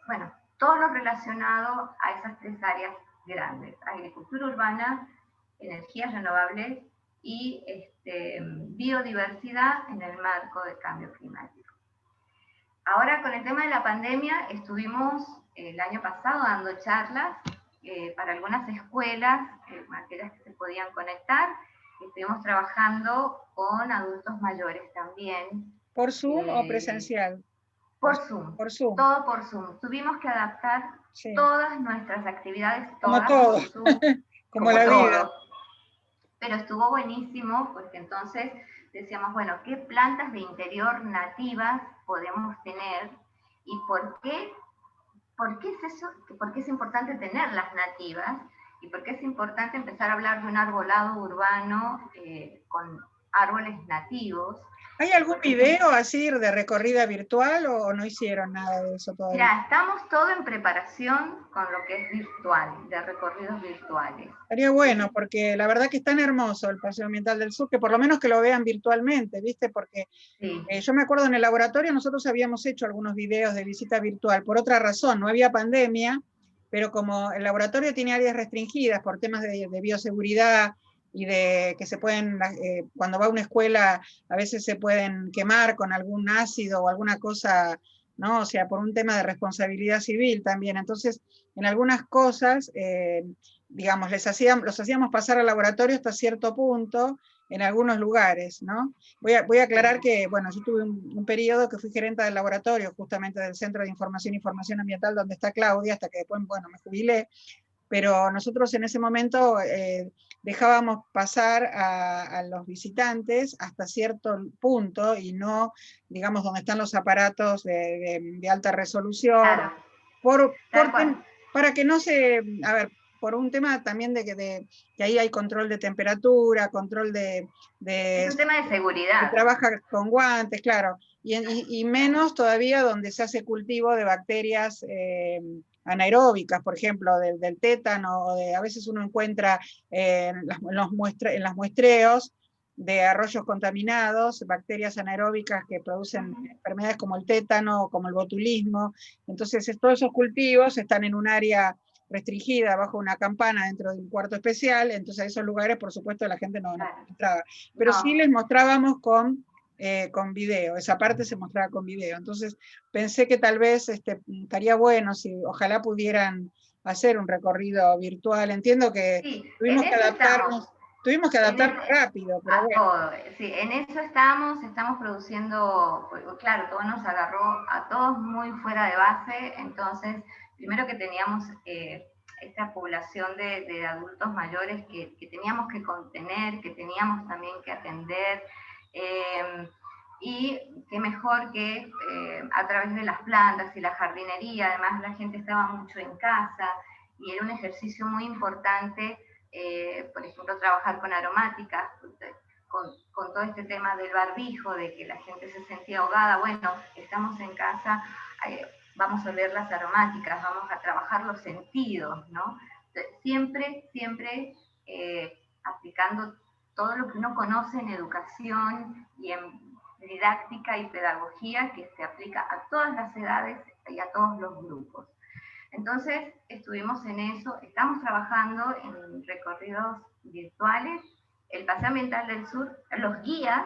S2: bueno, todo lo relacionado a esas tres áreas grandes: agricultura urbana, energías renovables y biodiversidad en el marco del cambio climático. Ahora, con el tema de la pandemia, estuvimos el año pasado dando charlas para algunas escuelas, aquellas que se podían conectar. Estuvimos trabajando con adultos mayores también.
S1: ¿Por Zoom o presencial?
S2: Por Zoom.
S1: Por Zoom.
S2: Todo por Zoom. Tuvimos que adaptar todas nuestras actividades,
S1: como
S2: todas
S1: todo.
S2: por Zoom,
S1: como la
S2: todo.
S1: vida.
S2: Pero estuvo buenísimo, porque entonces decíamos, bueno, ¿qué plantas de interior nativas podemos tener? ¿Y por qué es eso? ¿Por qué es importante tener las nativas? ¿Y por qué es importante empezar a hablar de un arbolado urbano con árboles nativos?
S1: ¿Hay algún video así de recorrida virtual o no hicieron nada de eso todavía?
S2: Mira, estamos todo en preparación con lo que es virtual, de recorridos virtuales.
S1: Estaría bueno, porque la verdad que es tan hermoso el Paseo Ambiental del Sur, que por lo menos que lo vean virtualmente, ¿viste? Porque yo me acuerdo en el laboratorio nosotros habíamos hecho algunos videos de visita virtual, por otra razón, no había pandemia, pero como el laboratorio tiene áreas restringidas por temas de bioseguridad, y de que se pueden, cuando va a una escuela, a veces se pueden quemar con algún ácido o alguna cosa, ¿no? O sea, por un tema de responsabilidad civil también. Entonces, en algunas cosas, digamos, los hacíamos pasar al laboratorio hasta cierto punto, en algunos lugares, ¿no? Voy a aclarar que, bueno, yo tuve un periodo que fui gerente del laboratorio, justamente del Centro de Información y Formación Ambiental, donde está Claudia, hasta que después, bueno, me jubilé, pero nosotros en ese momento dejábamos pasar a los visitantes hasta cierto punto, y no, digamos, donde están los aparatos de alta resolución,
S2: Claro.
S1: para que no se, a ver, por un tema también que ahí hay control de temperatura, control
S2: Es un tema de
S1: se
S2: seguridad.
S1: trabaja con guantes, claro, y menos todavía donde se hace cultivo de bacterias anaeróbicas, por ejemplo, del tétano, a veces uno encuentra en las muestreos de arroyos contaminados, bacterias anaeróbicas que producen enfermedades como el tétano, como el botulismo. Entonces, todos esos cultivos están en un área restringida, bajo una campana dentro de un cuarto especial, entonces a esos lugares, por supuesto, la gente no entraba. Pero
S2: No.
S1: sí les mostrábamos con video, esa parte se mostraba con video. Entonces pensé que tal vez estaría bueno, si ojalá pudieran hacer un recorrido virtual. Entiendo que
S2: Sí, en
S1: tuvimos que
S2: eso
S1: adaptarnos,
S2: estamos.
S1: tuvimos que adaptarnos rápido, pero
S2: A
S1: bueno.
S2: todo, sí, en eso estamos produciendo, pues, claro, todo nos agarró a todos muy fuera de base, entonces, primero que teníamos esta población de adultos mayores que teníamos que contener, que teníamos también que atender, y qué mejor que a través de las plantas y la jardinería, además la gente estaba mucho en casa, y era un ejercicio muy importante, por ejemplo, trabajar con aromáticas, con todo este tema del barbijo, de que la gente se sentía ahogada. Bueno, estamos en casa, vamos a oler las aromáticas, vamos a trabajar los sentidos, ¿no? Siempre, siempre aplicando todo lo que uno conoce en educación y en didáctica y pedagogía, que se aplica a todas las edades y a todos los grupos. Entonces, estuvimos en eso, estamos trabajando en recorridos virtuales. El Paseo Ambiental del Sur, los guías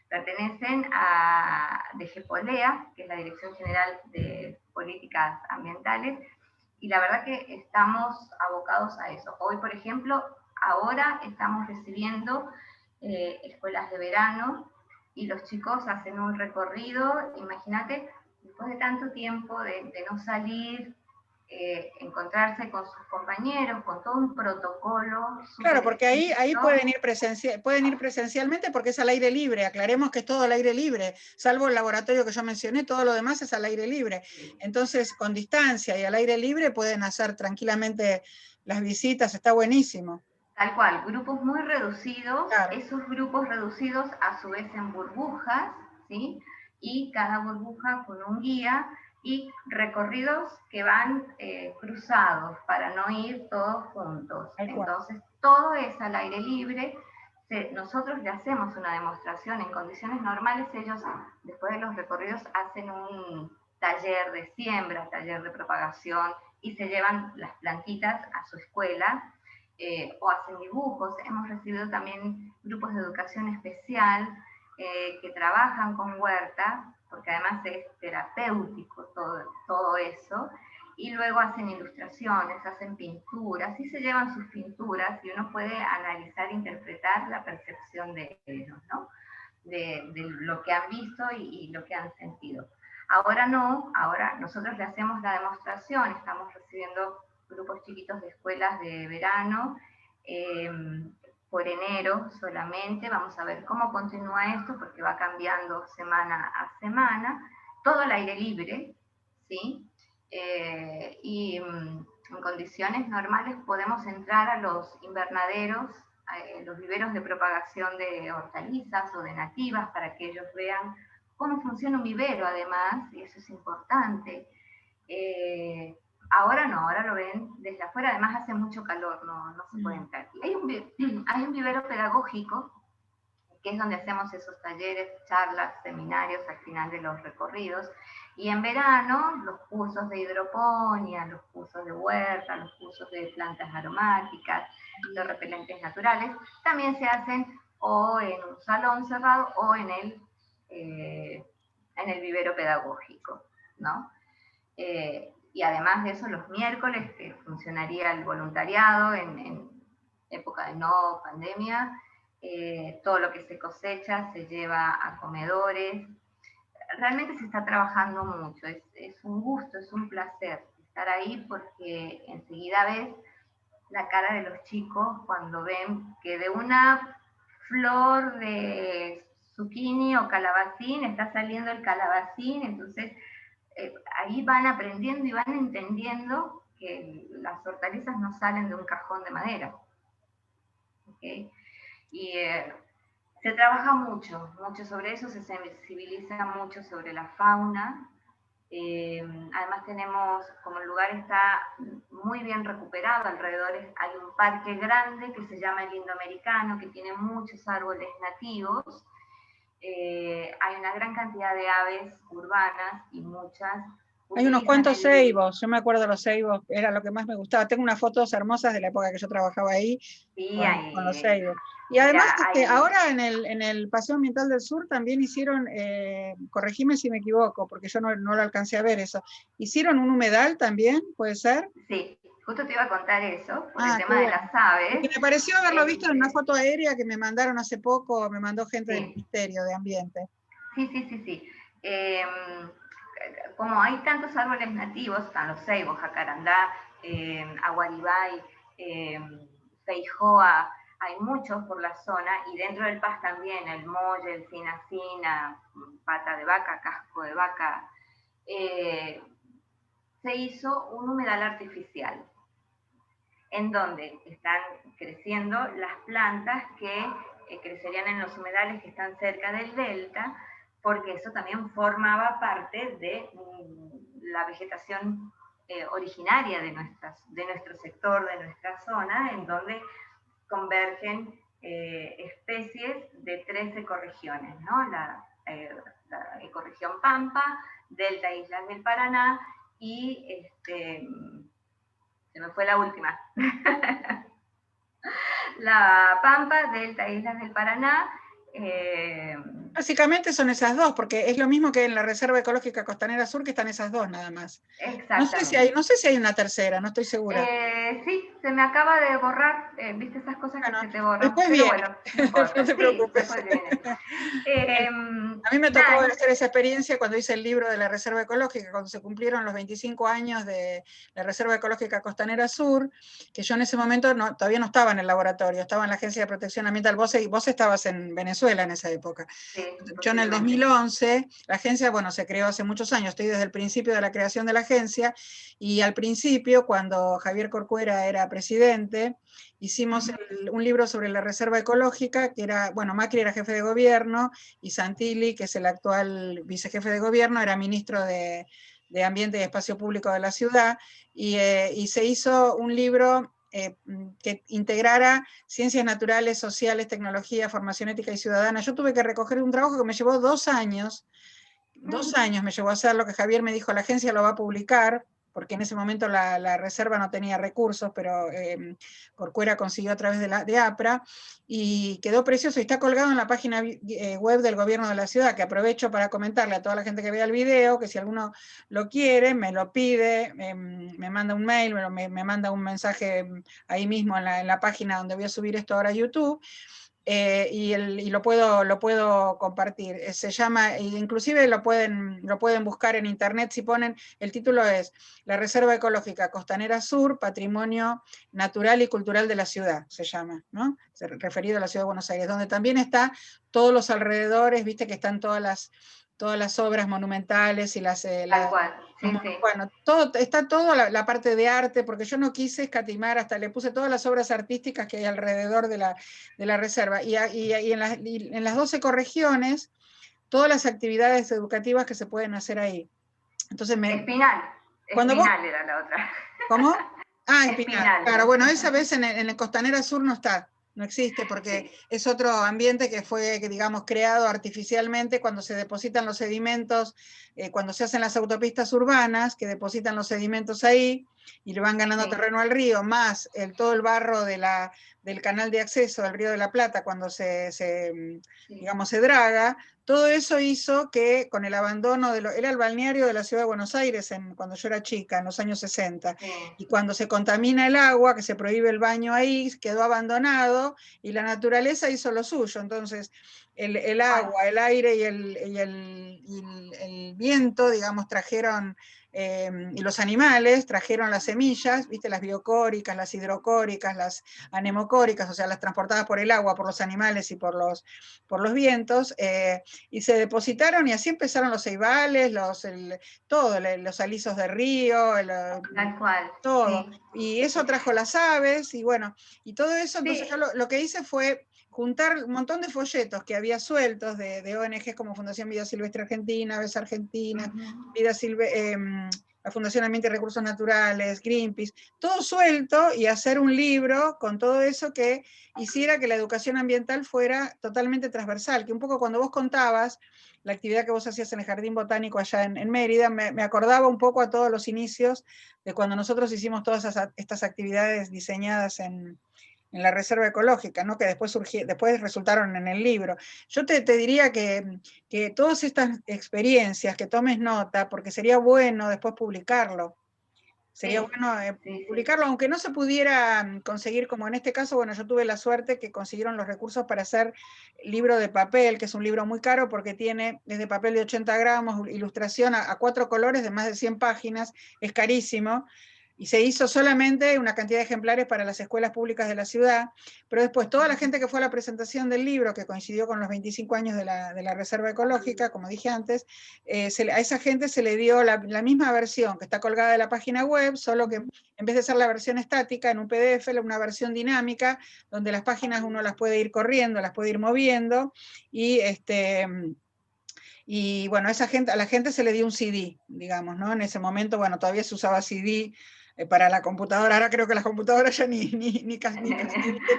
S2: pertenecen a DGPOLEA, que es la Dirección General de Políticas Ambientales, y la verdad que estamos abocados a eso. Hoy, por ejemplo, ahora estamos recibiendo escuelas de verano, y los chicos hacen un recorrido, imagínate, después de tanto tiempo de no salir, encontrarse con sus compañeros, con todo un protocolo.
S1: Claro, porque ahí pueden ir presencialmente porque es al aire libre. Aclaremos que es todo al aire libre, salvo el laboratorio que yo mencioné, todo lo demás es al aire libre. Entonces, con distancia y al aire libre pueden hacer tranquilamente las visitas, está buenísimo.
S2: Tal cual, grupos muy reducidos,
S1: claro.
S2: Esos grupos reducidos a su vez en burbujas, ¿sí? Y cada burbuja con un guía, y recorridos que van cruzados para no ir todos juntos. Entonces, todo es al aire libre. Nosotros le hacemos una demostración en condiciones normales, ellos después de los recorridos hacen un taller de siembra, taller de propagación, y se llevan las plantitas a su escuela. O hacen dibujos. Hemos recibido también grupos de educación especial que trabajan con huerta, porque además es terapéutico todo eso, y luego hacen ilustraciones, hacen pinturas, y se llevan sus pinturas, y uno puede analizar e interpretar la percepción de ellos, ¿no? De lo que han visto y lo que han sentido. Ahora no, ahora nosotros le hacemos la demostración, estamos recibiendo grupos chiquitos de escuelas de verano, por enero solamente. Vamos a ver cómo continúa esto, porque va cambiando semana a semana, todo al aire libre, ¿sí? Y en condiciones normales podemos entrar a los invernaderos, los viveros de propagación de hortalizas o de nativas, para que ellos vean cómo funciona un vivero, además, y eso es importante. Ahora no, ahora lo ven desde afuera, además hace mucho calor, no se puede entrar. Y hay un vivero pedagógico, que es donde hacemos esos talleres, charlas, seminarios al final de los recorridos. Y en verano, los cursos de hidroponía, los cursos de huerta, los cursos de plantas aromáticas, de repelentes naturales, también se hacen o en un salón cerrado o en el vivero pedagógico, ¿no? Y además de eso, los miércoles, que funcionaría el voluntariado en época de no pandemia, todo lo que se cosecha se lleva a comedores. Realmente se está trabajando mucho, es un gusto, es un placer estar ahí, porque enseguida ves la cara de los chicos cuando ven que de una flor de zucchini o calabacín está saliendo el calabacín. Entonces ahí van aprendiendo y van entendiendo que las hortalizas no salen de un cajón de madera. ¿Okay? Y se trabaja mucho sobre eso, se sensibiliza mucho sobre la fauna. Además tenemos, como el lugar está muy bien recuperado, alrededor hay un parque grande que se llama el Indoamericano, que tiene muchos árboles nativos. Hay una gran cantidad de aves urbanas y muchas.
S1: Hay unos cuantos ceibos, yo me acuerdo de los ceibos, era lo que más me gustaba. Tengo unas fotos hermosas de la época que yo trabajaba ahí,
S2: sí,
S1: con los ceibos. Y además,
S2: mira,
S1: ahora en el Paseo Ambiental del Sur también hicieron, corregime si me equivoco, porque yo no lo alcancé a ver eso, ¿hicieron un humedal también, puede ser?
S2: Sí, justo te iba a contar eso, por el tema de las aves.
S1: Porque me pareció haberlo visto en una foto aérea que me mandaron hace poco, me mandó gente del Ministerio de Ambiente.
S2: Sí. Como hay tantos árboles nativos, están los ceibos, jacarandá, aguaribay, feijoa, hay muchos por la zona, y dentro del Paz también, el molle, el cinacina, pata de vaca, casco de vaca. Se hizo un humedal artificial, en donde están creciendo las plantas que crecerían en los humedales que están cerca del delta, porque eso también formaba parte de la vegetación originaria de nuestro sector, de nuestra zona, en donde convergen especies de 3 ecorregiones, ¿no? La ecorregión Pampa, Delta Islas del Paraná y se me fue la última. La Pampa, Delta Islas del Paraná.
S1: Básicamente son esas dos, porque es lo mismo que en la Reserva Ecológica Costanera Sur, que están esas dos nada más.
S2: Exactamente.
S1: No sé si hay una tercera, no estoy segura.
S2: Sí, se me acaba de borrar, viste esas cosas que se te borran.
S1: Después
S2: pero
S1: viene.
S2: bueno, no importa.
S1: No te preocupes.
S2: Sí, después viene.
S1: A mí me tocó hacer esa experiencia cuando hice el libro de la Reserva Ecológica, cuando se cumplieron los 25 años de la Reserva Ecológica Costanera Sur, que yo en ese momento todavía no estaba en el laboratorio, estaba en la Agencia de Protección Ambiental. Vos estabas en Venezuela en esa época.
S2: Sí,
S1: yo en el 2011, la agencia, bueno, se creó hace muchos años, estoy desde el principio de la creación de la agencia, y al principio, cuando Javier Corcuera era presidente, hicimos un libro sobre la reserva ecológica, que era, bueno, Macri era jefe de gobierno, y Santilli, que es el actual vicejefe de gobierno, era ministro de Ambiente y Espacio Público de la ciudad, y se hizo un libro que integrara ciencias naturales, sociales, tecnología, formación ética y ciudadana. Yo tuve que recoger un trabajo que me llevó 2 años, 2 años me llevó a hacer lo que Javier me dijo, la agencia lo va a publicar, porque en ese momento la reserva no tenía recursos, pero Corcuera consiguió a través de APRA, y quedó precioso, y está colgado en la página web del gobierno de la ciudad, que aprovecho para comentarle a toda la gente que vea el video, que si alguno lo quiere, me lo pide, me manda un mail, me manda un mensaje ahí mismo en la página donde voy a subir esto ahora a YouTube, y lo puedo compartir. Se llama, inclusive lo pueden buscar en internet si ponen, el título es La Reserva Ecológica Costanera Sur, Patrimonio Natural y Cultural de la Ciudad, se llama, ¿no? Referido a la Ciudad de Buenos Aires, donde también está todos los alrededores, viste que están todas las obras monumentales y
S2: Tal cual. Sí.
S1: Bueno, está todo la parte de arte, porque yo no quise escatimar, hasta le puse todas las obras artísticas que hay alrededor de la reserva, y en las 12 ecorregiones, todas las actividades educativas que se pueden hacer ahí. Entonces
S2: Espinal era la otra.
S1: ¿Cómo? Espinal. Claro, bueno, esa vez en el Costanera Sur no está. No existe porque es otro ambiente que fue, digamos, creado artificialmente cuando se depositan los sedimentos, cuando se hacen las autopistas urbanas, que depositan los sedimentos ahí y le van ganando terreno al río, más todo el barro del canal de acceso al Río de la Plata cuando digamos, se draga. Todo eso hizo que con el abandono era el balneario de la ciudad de Buenos Aires cuando yo era chica, en los años 60, y cuando se contamina el agua, que se prohíbe el baño ahí, quedó abandonado, y la naturaleza hizo lo suyo. Entonces el agua, el aire y el viento, digamos, trajeron y los animales trajeron las semillas, ¿viste? Las biocóricas, las hidrocóricas, las anemocóricas, o sea, las transportadas por el agua, por los animales y por los vientos, y se depositaron y así empezaron los ceibales, todo, los alisos de río,
S2: Tal cual,
S1: todo.
S2: sí.
S1: Y eso trajo las aves, y bueno, y todo eso, entonces
S2: Sí.
S1: yo lo que hice fue juntar un montón de folletos que había sueltos de ONGs como Fundación Vida Silvestre Argentina, Aves Argentina, la Fundación Ambiente y Recursos Naturales, Greenpeace, todo suelto, y hacer un libro con todo eso que hiciera que la educación ambiental fuera totalmente transversal, que un poco cuando vos contabas la actividad que vos hacías en el Jardín Botánico allá en Mérida, me acordaba un poco a todos los inicios de cuando nosotros hicimos todas estas actividades diseñadas en la Reserva Ecológica, ¿no? Que después resultaron en el libro. Yo te diría que todas estas experiencias, que tomes nota, porque sería bueno después publicarlo. Sería bueno publicarlo, aunque no se pudiera conseguir, como en este caso, bueno, yo tuve la suerte que consiguieron los recursos para hacer libro de papel, que es un libro muy caro porque tiene desde papel de 80 gramos, ilustración a 4 colores de más de 100 páginas, es carísimo, y se hizo solamente una cantidad de ejemplares para las escuelas públicas de la ciudad, pero después toda la gente que fue a la presentación del libro, que coincidió con los 25 años de la Reserva Ecológica, como dije antes, a esa gente se le dio la misma versión que está colgada de la página web, solo que en vez de ser la versión estática en un PDF, una versión dinámica, donde las páginas uno las puede ir corriendo, las puede ir moviendo, y bueno, a la gente se le dio un CD, digamos, ¿no? En ese momento, bueno, todavía se usaba CD para la computadora, ahora creo que las computadoras ya ni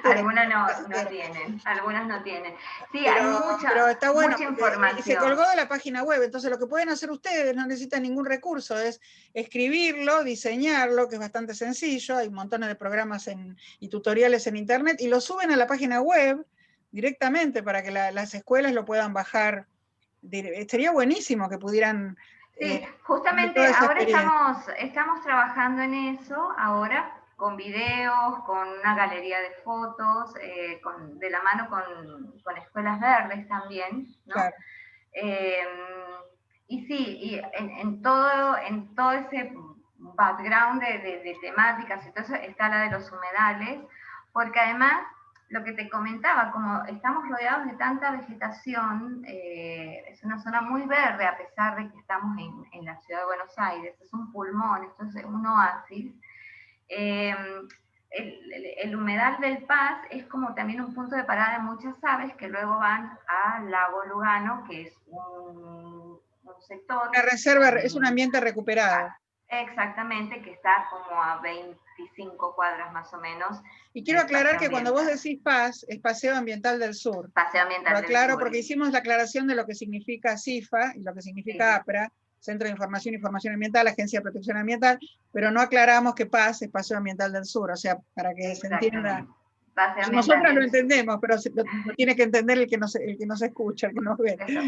S2: Algunas no tienen, algunas no tienen. Sí,
S1: pero,
S2: hay
S1: pero está bueno,
S2: mucha
S1: y se colgó
S2: información.
S1: de la página web, entonces lo que pueden hacer ustedes, no necesitan ningún recurso, es escribirlo, diseñarlo, que es bastante sencillo, hay montones de programas y tutoriales en internet, y lo suben a la página web directamente para que las escuelas lo puedan bajar. Sería buenísimo que pudieran
S2: Sí,
S1: tener
S2: justamente
S1: toda esa
S2: ahora
S1: experiencia.
S2: estamos trabajando en eso, ahora con videos, con una galería de fotos, de la mano con Escuelas Verdes también, ¿no?
S1: Claro.
S2: Y sí, y en todo ese background de temáticas, entonces está la de los humedales, porque además lo que te comentaba, como estamos rodeados de tanta vegetación, es una zona muy verde a pesar de que estamos en la ciudad de Buenos Aires, es un pulmón, esto es un oasis. El humedal del Paz es como también un punto de parada de muchas aves que luego van al lago Lugano, que es un sector.
S1: La reserva es un ambiente recuperado.
S2: Exactamente, que está como a 25 cuadras más o menos.
S1: Y quiero aclarar que cuando vos decís PAS, es Paseo Ambiental del Sur.
S2: Paseo Ambiental
S1: Lo aclaro
S2: del Sur.
S1: porque hicimos la aclaración de lo que significa CIFA y lo que significa APRA, Centro de Información y Información Ambiental, Agencia de Protección Ambiental, pero no aclaramos que PAS es Paseo Ambiental del Sur, o sea, para que se entienda. Nosotras lo entendemos, pero lo tiene que entender el que nos escucha, el que nos ve.
S2: Eso.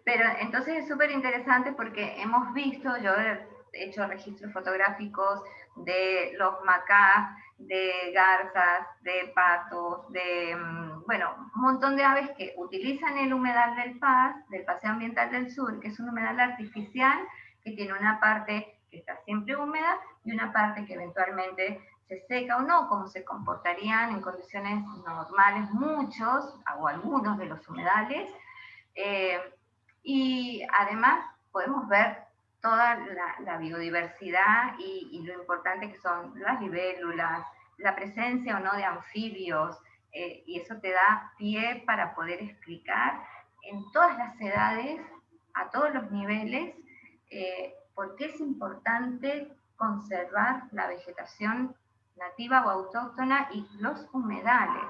S2: Pero entonces es súper interesante porque hemos visto, yo he hecho registros fotográficos de los macacos, de garzas, de patos, de, bueno, un montón de aves que utilizan el humedal del Paz, del Paseo Ambiental del Sur, que es un humedal artificial que tiene una parte que está siempre húmeda y una parte que eventualmente se seca o no, como se comportarían en condiciones normales muchos o algunos de los humedales. Y además podemos ver toda la biodiversidad y lo importante que son las libélulas, la presencia o no de anfibios, y eso te da pie para poder explicar en todas las edades, a todos los niveles, por qué es importante conservar la vegetación nativa o autóctona y los humedales,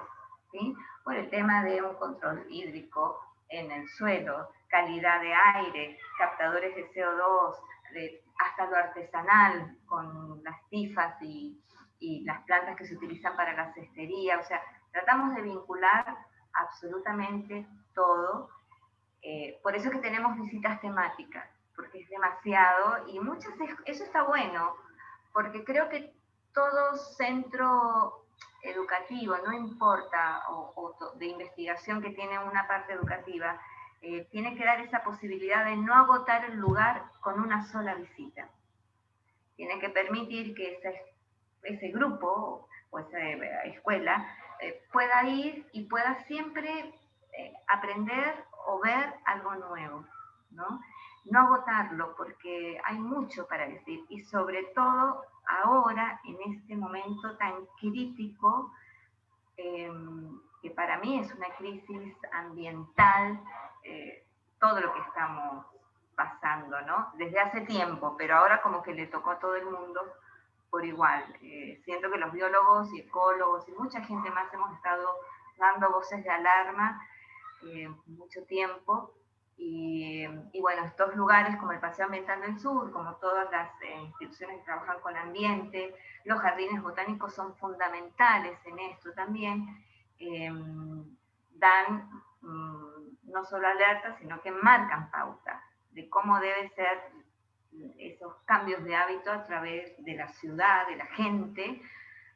S2: ¿sí? Por el tema de un control hídrico en el suelo, calidad de aire, captadores de CO2, hasta lo artesanal, con las tifas y las plantas que se utilizan para la cestería. O sea, tratamos de vincular absolutamente todo. Por eso es que tenemos visitas temáticas, porque es demasiado, y muchas, eso está bueno, porque creo que todo centro educativo, no importa, o de investigación que tiene una parte educativa, tiene que dar esa posibilidad de no agotar el lugar con una sola visita. tiene que permitir que ese grupo o esa escuela pueda ir y pueda siempre aprender o ver algo nuevo, ¿no? No agotarlo, porque hay mucho para decir, y sobre todo ahora, en este momento tan crítico, que para mí es una crisis ambiental, todo lo que estamos pasando, ¿no? Desde hace tiempo, pero ahora como que le tocó a todo el mundo por igual. Siento que los biólogos y ecólogos y mucha gente más hemos estado dando voces de alarma mucho tiempo. Y bueno, estos lugares como el Paseo Ambiental del Sur, como todas las instituciones que trabajan con ambiente, los jardines botánicos son fundamentales en esto también, dan no solo alertas, sino que marcan pautas de cómo debe ser esos cambios de hábito a través de la ciudad, de la gente,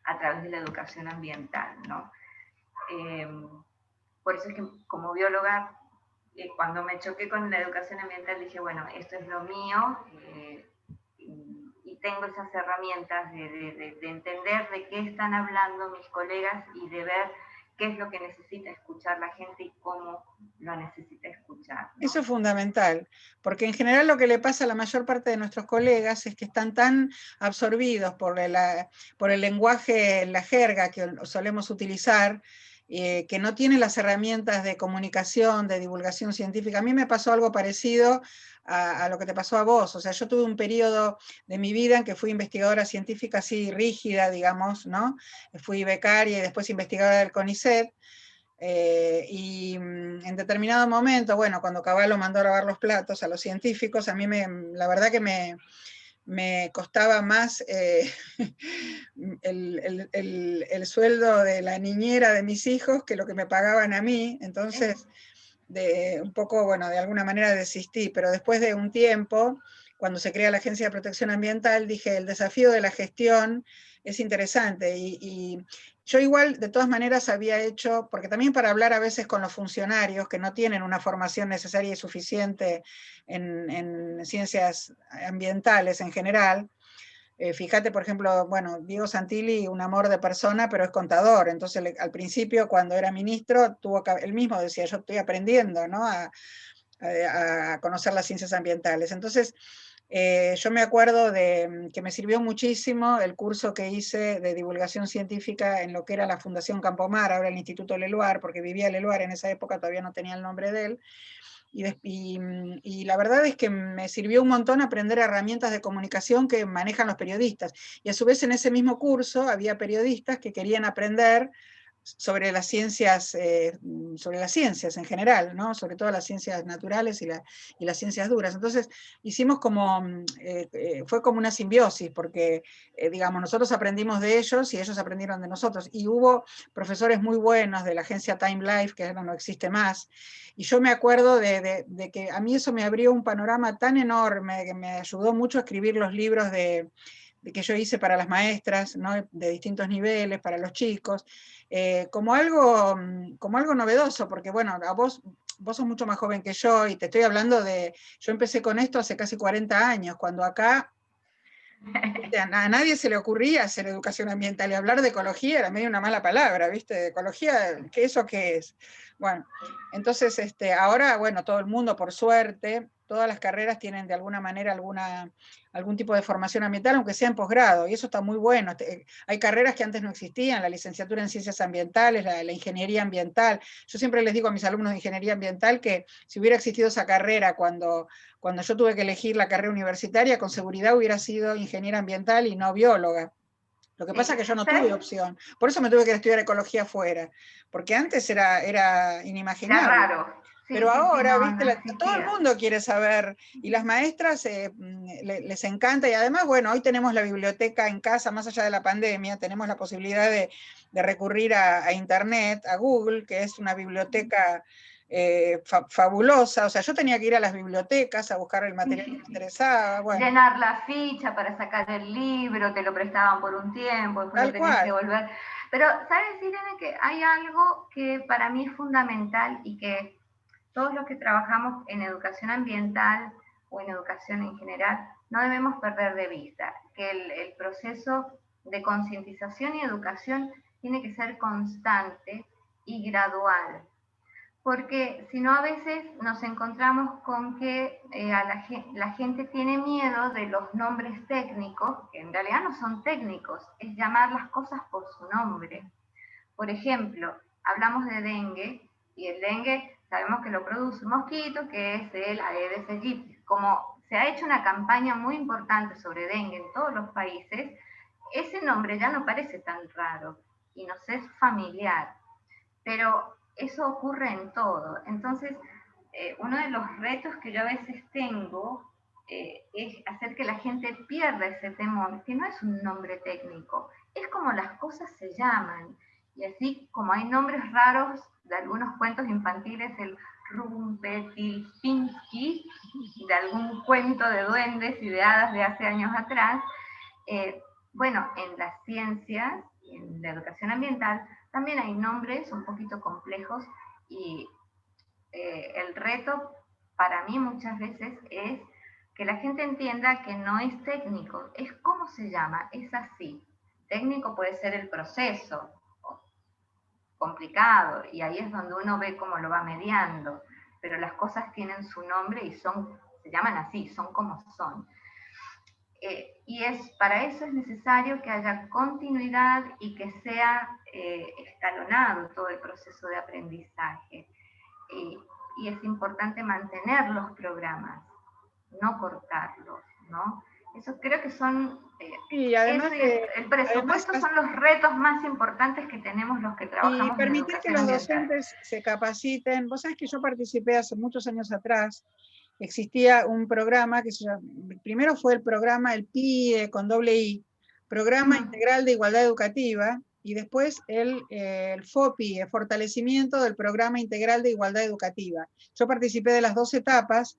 S2: a través de la educación ambiental, ¿no? Por eso es que como bióloga, cuando me choqué con la educación ambiental, dije, bueno, esto es lo mío, y tengo esas herramientas de entender de qué están hablando mis colegas y de ver qué es lo que necesita escuchar la gente y cómo lo necesita escuchar, ¿no?
S1: Eso es fundamental, porque en general lo que le pasa a la mayor parte de nuestros colegas es que están tan absorbidos por el lenguaje, la jerga que solemos utilizar, que no tienen las herramientas de comunicación, de divulgación científica. A mí me pasó algo parecido a lo que te pasó a vos. O sea, yo tuve un periodo de mi vida en que fui investigadora científica así rígida, digamos, ¿no? Fui becaria y después investigadora del CONICET. Y en determinado momento, bueno, cuando Cavallo mandó a lavar los platos a los científicos, a mí la verdad que me costaba más el sueldo de la niñera de mis hijos que lo que me pagaban a mí. Entonces, un poco, bueno, de alguna manera desistí, pero después de un tiempo, cuando se crea la Agencia de Protección Ambiental, dije, el desafío de la gestión es interesante, y yo igual, de todas maneras, había hecho, porque también para hablar a veces con los funcionarios que no tienen una formación necesaria y suficiente en ciencias ambientales en general. Fíjate, por ejemplo, bueno, Diego Santilli, un amor de persona, pero es contador. Entonces, al principio, cuando era ministro, él mismo decía, yo estoy aprendiendo, ¿no? a conocer las ciencias ambientales. Entonces, yo me acuerdo de que me sirvió muchísimo el curso que hice de divulgación científica en lo que era la Fundación Campomar, ahora el Instituto Leluar, porque vivía Leluar en esa época, todavía no tenía el nombre de él. Y la verdad es que me sirvió un montón aprender herramientas de comunicación que manejan los periodistas. Y a su vez en ese mismo curso había periodistas que querían aprender sobre las ciencias en general, ¿no? Sobre todo las ciencias naturales y las ciencias duras. Entonces hicimos fue como una simbiosis, porque digamos, nosotros aprendimos de ellos y ellos aprendieron de nosotros. Y hubo profesores muy buenos de la agencia Time Life, que ahora no existe más, y yo me acuerdo de que a mí eso me abrió un panorama tan enorme, que me ayudó mucho a escribir los libros que yo hice para las maestras, ¿no? De distintos niveles, para los chicos, como algo novedoso, porque bueno, vos sos mucho más joven que yo, y te estoy hablando yo empecé con esto hace casi 40 años, cuando acá a nadie se le ocurría hacer educación ambiental, y hablar de ecología era medio una mala palabra, ¿viste? Ecología, ¿eso qué es? Bueno, entonces ahora, bueno, todo el mundo, por suerte, todas las carreras tienen de alguna manera algún tipo de formación ambiental, aunque sea en posgrado, y eso está muy bueno. Hay carreras que antes no existían, la licenciatura en ciencias ambientales, la ingeniería ambiental. Yo siempre les digo a mis alumnos de ingeniería ambiental que si hubiera existido esa carrera cuando yo tuve que elegir la carrera universitaria, con seguridad hubiera sido ingeniera ambiental y no bióloga. Lo que pasa es que yo no tuve opción. Por eso me tuve que estudiar ecología afuera, porque antes era inimaginable.
S2: Era raro. Sí,
S1: pero
S2: sí,
S1: ahora,
S2: no,
S1: viste,
S2: no
S1: todo el mundo quiere saber, y las maestras les encanta, y además, bueno, hoy tenemos la biblioteca en casa, más allá de la pandemia, tenemos la posibilidad de recurrir a Internet, a Google, que es una biblioteca fabulosa. O sea, yo tenía que ir a las bibliotecas a buscar el material que me interesaba. Bueno.
S2: Llenar la ficha para sacar el libro, te lo prestaban por un tiempo, después lo tenías que volver. Pero, ¿sabes, Irene, que hay algo que para mí es fundamental y que todos los que trabajamos en educación ambiental o en educación en general, no debemos perder de vista que el proceso de concientización y educación tiene que ser constante y gradual, porque si no a veces nos encontramos con que la gente tiene miedo de los nombres técnicos, que en realidad no son técnicos, es llamar las cosas por su nombre. Por ejemplo, hablamos de dengue, y el dengue sabemos que lo produce un mosquito, que es el Aedes aegypti. Como se ha hecho una campaña muy importante sobre dengue en todos los países, ese nombre ya no parece tan raro y nos es familiar, pero eso ocurre en todo. Entonces, uno de los retos que yo a veces tengo es hacer que la gente pierda ese temor, que no es un nombre técnico, es como las cosas se llaman. Y así como hay nombres raros de algunos cuentos infantiles, el Rumpelstiltskin, de algún cuento de duendes y de hadas de hace años atrás, bueno, en las ciencias y en la educación ambiental también hay nombres un poquito complejos y el reto para mí muchas veces es que la gente entienda que no es técnico, es cómo se llama, es así. Técnico puede ser el proceso, complicado, y ahí es donde uno ve cómo lo va mediando, pero las cosas tienen su nombre y se llaman así, son como son. Para eso es necesario que haya continuidad y que sea escalonado todo el proceso de aprendizaje. Y es importante mantener los programas, no cortarlos, ¿no? Eso creo que son,
S1: y además
S2: el presupuesto son los retos más importantes que tenemos los que trabajamos
S1: y permitir
S2: en
S1: que
S2: educación
S1: los
S2: ambiental.
S1: docentes se capaciten. Vos sabés que yo participé hace muchos años atrás, existía un programa que se llama, primero fue el programa, el PIE con doble I, Programa Integral de Igualdad Educativa, y después el FOPI, el Fortalecimiento del Programa Integral de Igualdad Educativa. Yo participé de las dos etapas,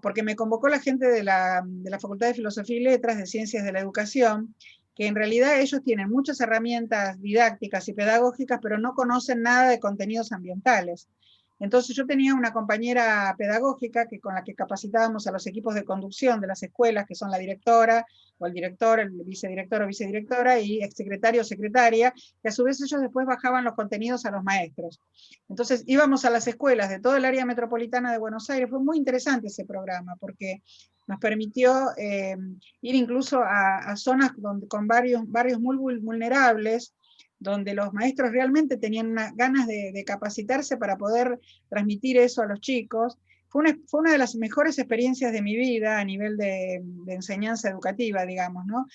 S1: porque me convocó la gente de la Facultad de Filosofía y Letras, de Ciencias de la Educación, que en realidad ellos tienen muchas herramientas didácticas y pedagógicas, pero no conocen nada de contenidos ambientales. Entonces yo tenía una compañera pedagógica con la que capacitábamos a los equipos de conducción de las escuelas, que son la directora o el director, el vicedirector o vicedirectora, y exsecretario o secretaria, que a su vez ellos después bajaban los contenidos a los maestros. Entonces íbamos a las escuelas de todo el área metropolitana de Buenos Aires. Fue muy interesante ese programa, porque nos permitió ir incluso a zonas con barrios muy vulnerables, donde los maestros realmente tenían ganas de capacitarse para poder transmitir eso a los chicos. Fue una de las mejores experiencias de mi vida a nivel de enseñanza educativa, digamos, ¿no?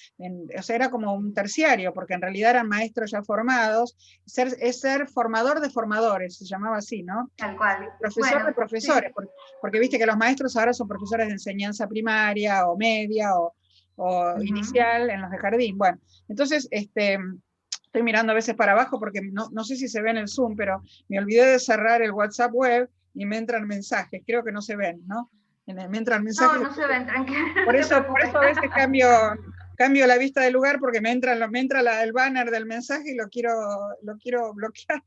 S1: O sea, era como un terciario, porque en realidad eran maestros ya formados. Es ser formador de formadores, se llamaba así, ¿no?
S2: Tal cual.
S1: Profesor de profesores, sí. Porque viste que los maestros ahora son profesores de enseñanza primaria o media o inicial en los de jardín. Bueno, entonces, estoy mirando a veces para abajo porque no sé si se ve en el Zoom, pero me olvidé de cerrar el WhatsApp web y me entran mensajes, creo que no se ven, ¿no? Me entran mensajes.
S2: No se ven, tranquilo.
S1: Por eso a veces cambio la vista del lugar porque me entra el banner del mensaje y lo quiero bloquear.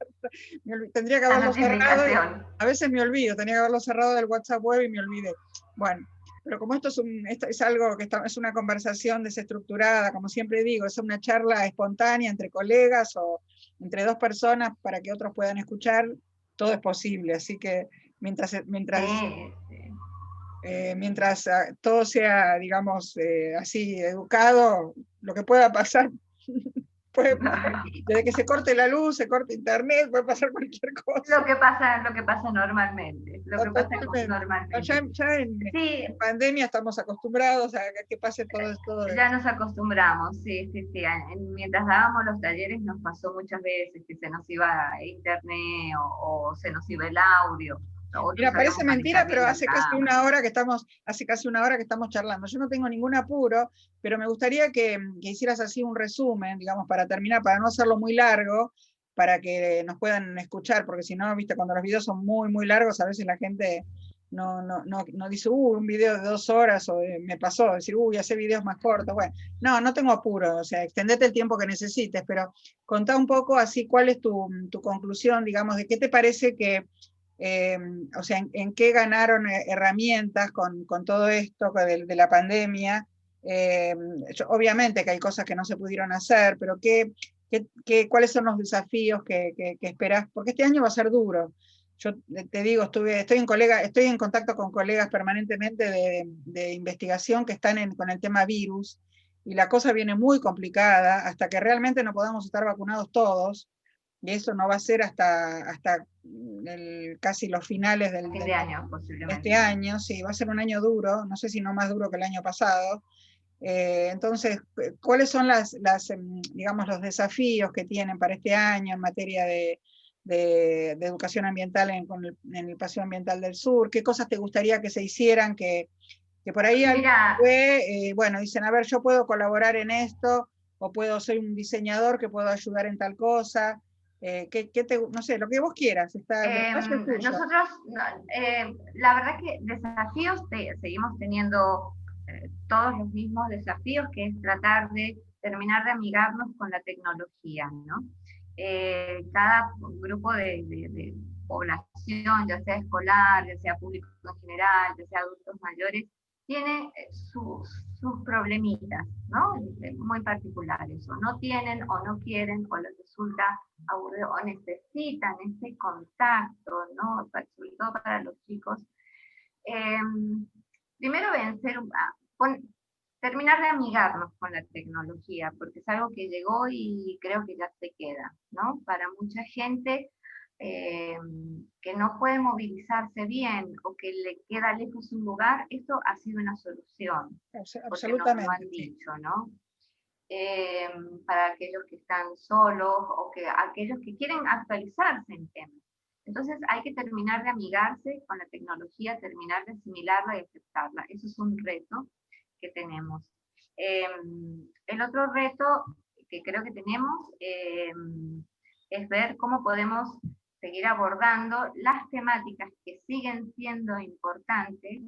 S1: Tendría que haberlo cerrado. A veces me olvido, tenía que haberlo cerrado del WhatsApp web y me olvidé. Bueno, pero como esto es algo que es una conversación desestructurada, como siempre digo, es una charla espontánea entre colegas o entre dos personas para que otros puedan escuchar, todo es posible. Así que mientras todo sea, digamos, así educado, lo que pueda pasar, puede pasar. Desde que se corte la luz, se corte internet, puede pasar cualquier cosa.
S2: Lo que pasa normalmente.
S1: Ya en pandemia estamos acostumbrados a que pase todo esto.
S2: Ya nos acostumbramos, sí. Mientras dábamos los talleres nos pasó muchas veces que se nos iba internet o se nos iba el audio.
S1: Mira, parece mentira, pero hace casi una hora que estamos charlando. Yo no tengo ningún apuro, pero me gustaría que hicieras así un resumen, digamos, para terminar, para no hacerlo muy largo, para que nos puedan escuchar, porque si no, viste, cuando los videos son muy, muy largos, a veces la gente no dice, un video de 2 horas, o me pasó, decir, hace videos más cortos. Bueno, no tengo apuro, o sea, extendete el tiempo que necesites, pero contá un poco así cuál es tu conclusión, digamos, de qué te parece que o sea, en qué ganaron herramientas con todo esto de la pandemia. Obviamente que hay cosas que no se pudieron hacer, pero ¿cuáles son los desafíos que esperás? Porque este año va a ser duro. Yo te digo, estoy en contacto con colegas permanentemente de investigación que están con el tema virus, y la cosa viene muy complicada hasta que realmente no podamos estar vacunados todos, y eso no va a ser hasta casi los finales
S2: Fin de año,
S1: de
S2: posiblemente.
S1: este año. Sí, va a ser un año duro, no sé si no más duro que el año pasado. Entonces, ¿cuáles son digamos, los desafíos que tienen para este año en materia de educación ambiental en el Paseo Ambiental del Sur? ¿Qué cosas te gustaría que se hicieran que por ahí alguien
S2: Mira,
S1: fue, bueno, dicen, a ver, yo puedo colaborar en esto, o soy un diseñador que puedo ayudar en tal cosa, no sé, lo que vos quieras, el espacio es tuyo.
S2: nosotros, la verdad que desafíos seguimos teniendo todos los mismos desafíos, que es tratar de terminar de amigarnos con la tecnología, ¿no? Cada grupo de población, ya sea escolar, ya sea público en general, ya sea adultos mayores, tiene sus problemitas, ¿no? Muy particulares, o no tienen, o no quieren, o les resulta aburrido, o necesitan ese contacto, ¿no? Sobre todo para los chicos. Primero terminar de amigarnos con la tecnología, porque es algo que llegó y creo que ya se queda, ¿no? Para mucha gente que no puede movilizarse bien o que le queda lejos un lugar, esto ha sido una solución, porque nos lo
S1: Absolutamente,
S2: han
S1: sí.
S2: dicho, ¿no? Para aquellos que están solos o aquellos que quieren actualizarse en temas. Entonces hay que terminar de amigarse con la tecnología, terminar de asimilarla y aceptarla. Eso es un reto que tenemos. El otro reto que creo que tenemos es ver cómo podemos seguir abordando las temáticas que siguen siendo importantes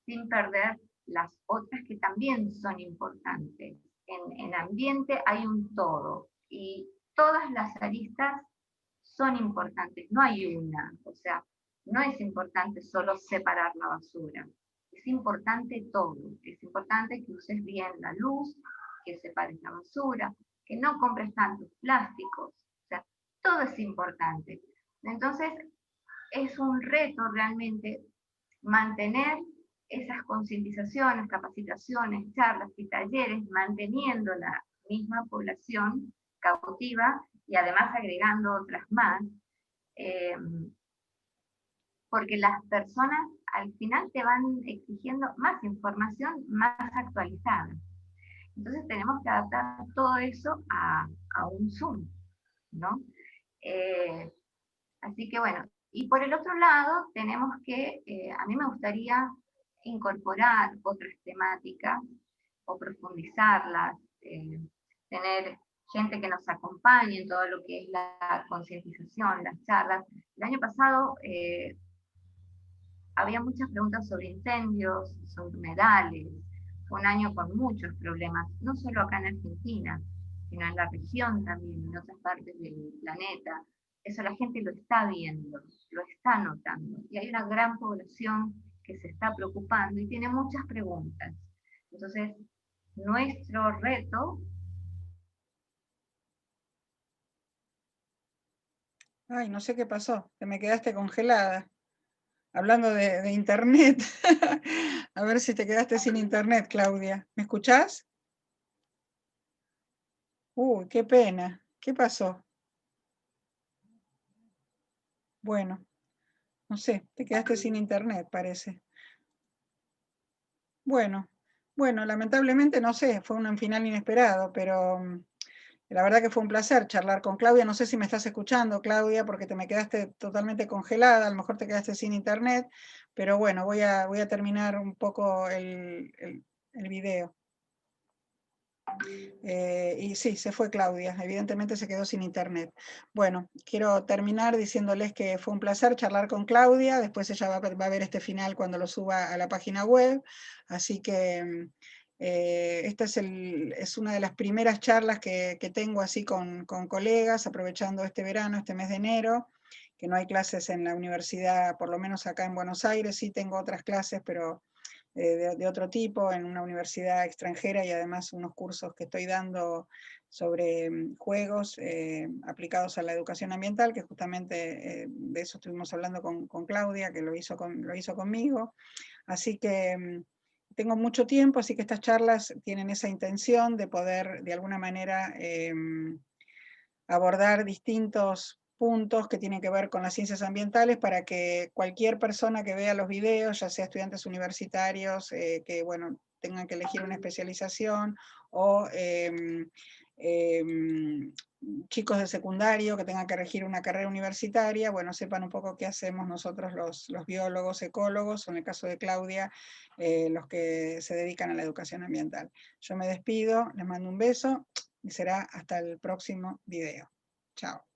S2: sin perder las otras que también son importantes. En ambiente hay un todo y todas las aristas son importantes, no hay una, o sea, no es importante solo separar la basura, es importante todo, es importante que uses bien la luz, que separes la basura, que no compres tantos plásticos, o sea, todo es importante. Entonces, es un reto realmente mantener esas concientizaciones, capacitaciones, charlas y talleres, manteniendo la misma población cautiva y además agregando otras más, eh, porque las personas al final te van exigiendo más información más actualizada. Entonces tenemos que adaptar todo eso a un Zoom, ¿no? Eh, Así que bueno, y por el otro lado tenemos que, a mí me gustaría incorporar otras temáticas o profundizarlas, tener gente que nos acompañe en todo lo que es la concientización, las charlas. El año pasado había muchas preguntas sobre incendios, sobre humedales. Fue un año con muchos problemas, no solo acá en Argentina, sino en la región también, en otras partes del planeta. Eso la gente lo está viendo, lo está notando. Y hay una gran población que se está preocupando y tiene muchas preguntas. Entonces, nuestro reto...
S1: Ay, no sé qué pasó, te me quedaste congelada. Hablando de internet. A ver si te quedaste sin internet, Claudia. ¿Me escuchás? Uy, qué pena. ¿Qué pasó? Bueno, no sé, te quedaste sin internet, parece. Bueno, lamentablemente no sé, fue un final inesperado, pero la verdad que fue un placer charlar con Claudia. No sé si me estás escuchando, Claudia, porque te me quedaste totalmente congelada, a lo mejor te quedaste sin internet, pero bueno, voy a terminar un poco el video. Y sí, se fue Claudia, evidentemente se quedó sin internet. Bueno, quiero terminar diciéndoles que fue un placer charlar con Claudia, después ella va a ver este final cuando lo suba a la página web, así que esta es una de las primeras charlas que tengo así con colegas, aprovechando este verano, este mes de enero, que no hay clases en la universidad, por lo menos acá en Buenos Aires. Sí tengo otras clases, pero de otro tipo, en una universidad extranjera, y además unos cursos que estoy dando sobre juegos aplicados a la educación ambiental, que justamente de eso estuvimos hablando con Claudia, que lo hizo conmigo. Así que tengo mucho tiempo, así que estas charlas tienen esa intención de poder de alguna manera abordar distintos puntos que tienen que ver con las ciencias ambientales, para que cualquier persona que vea los videos, ya sea estudiantes universitarios que bueno, tengan que elegir una especialización, o chicos de secundario que tengan que elegir una carrera universitaria, bueno, sepan un poco qué hacemos nosotros los biólogos, ecólogos, o en el caso de Claudia, los que se dedican a la educación ambiental. Yo me despido, les mando un beso, y será hasta el próximo video. Chao.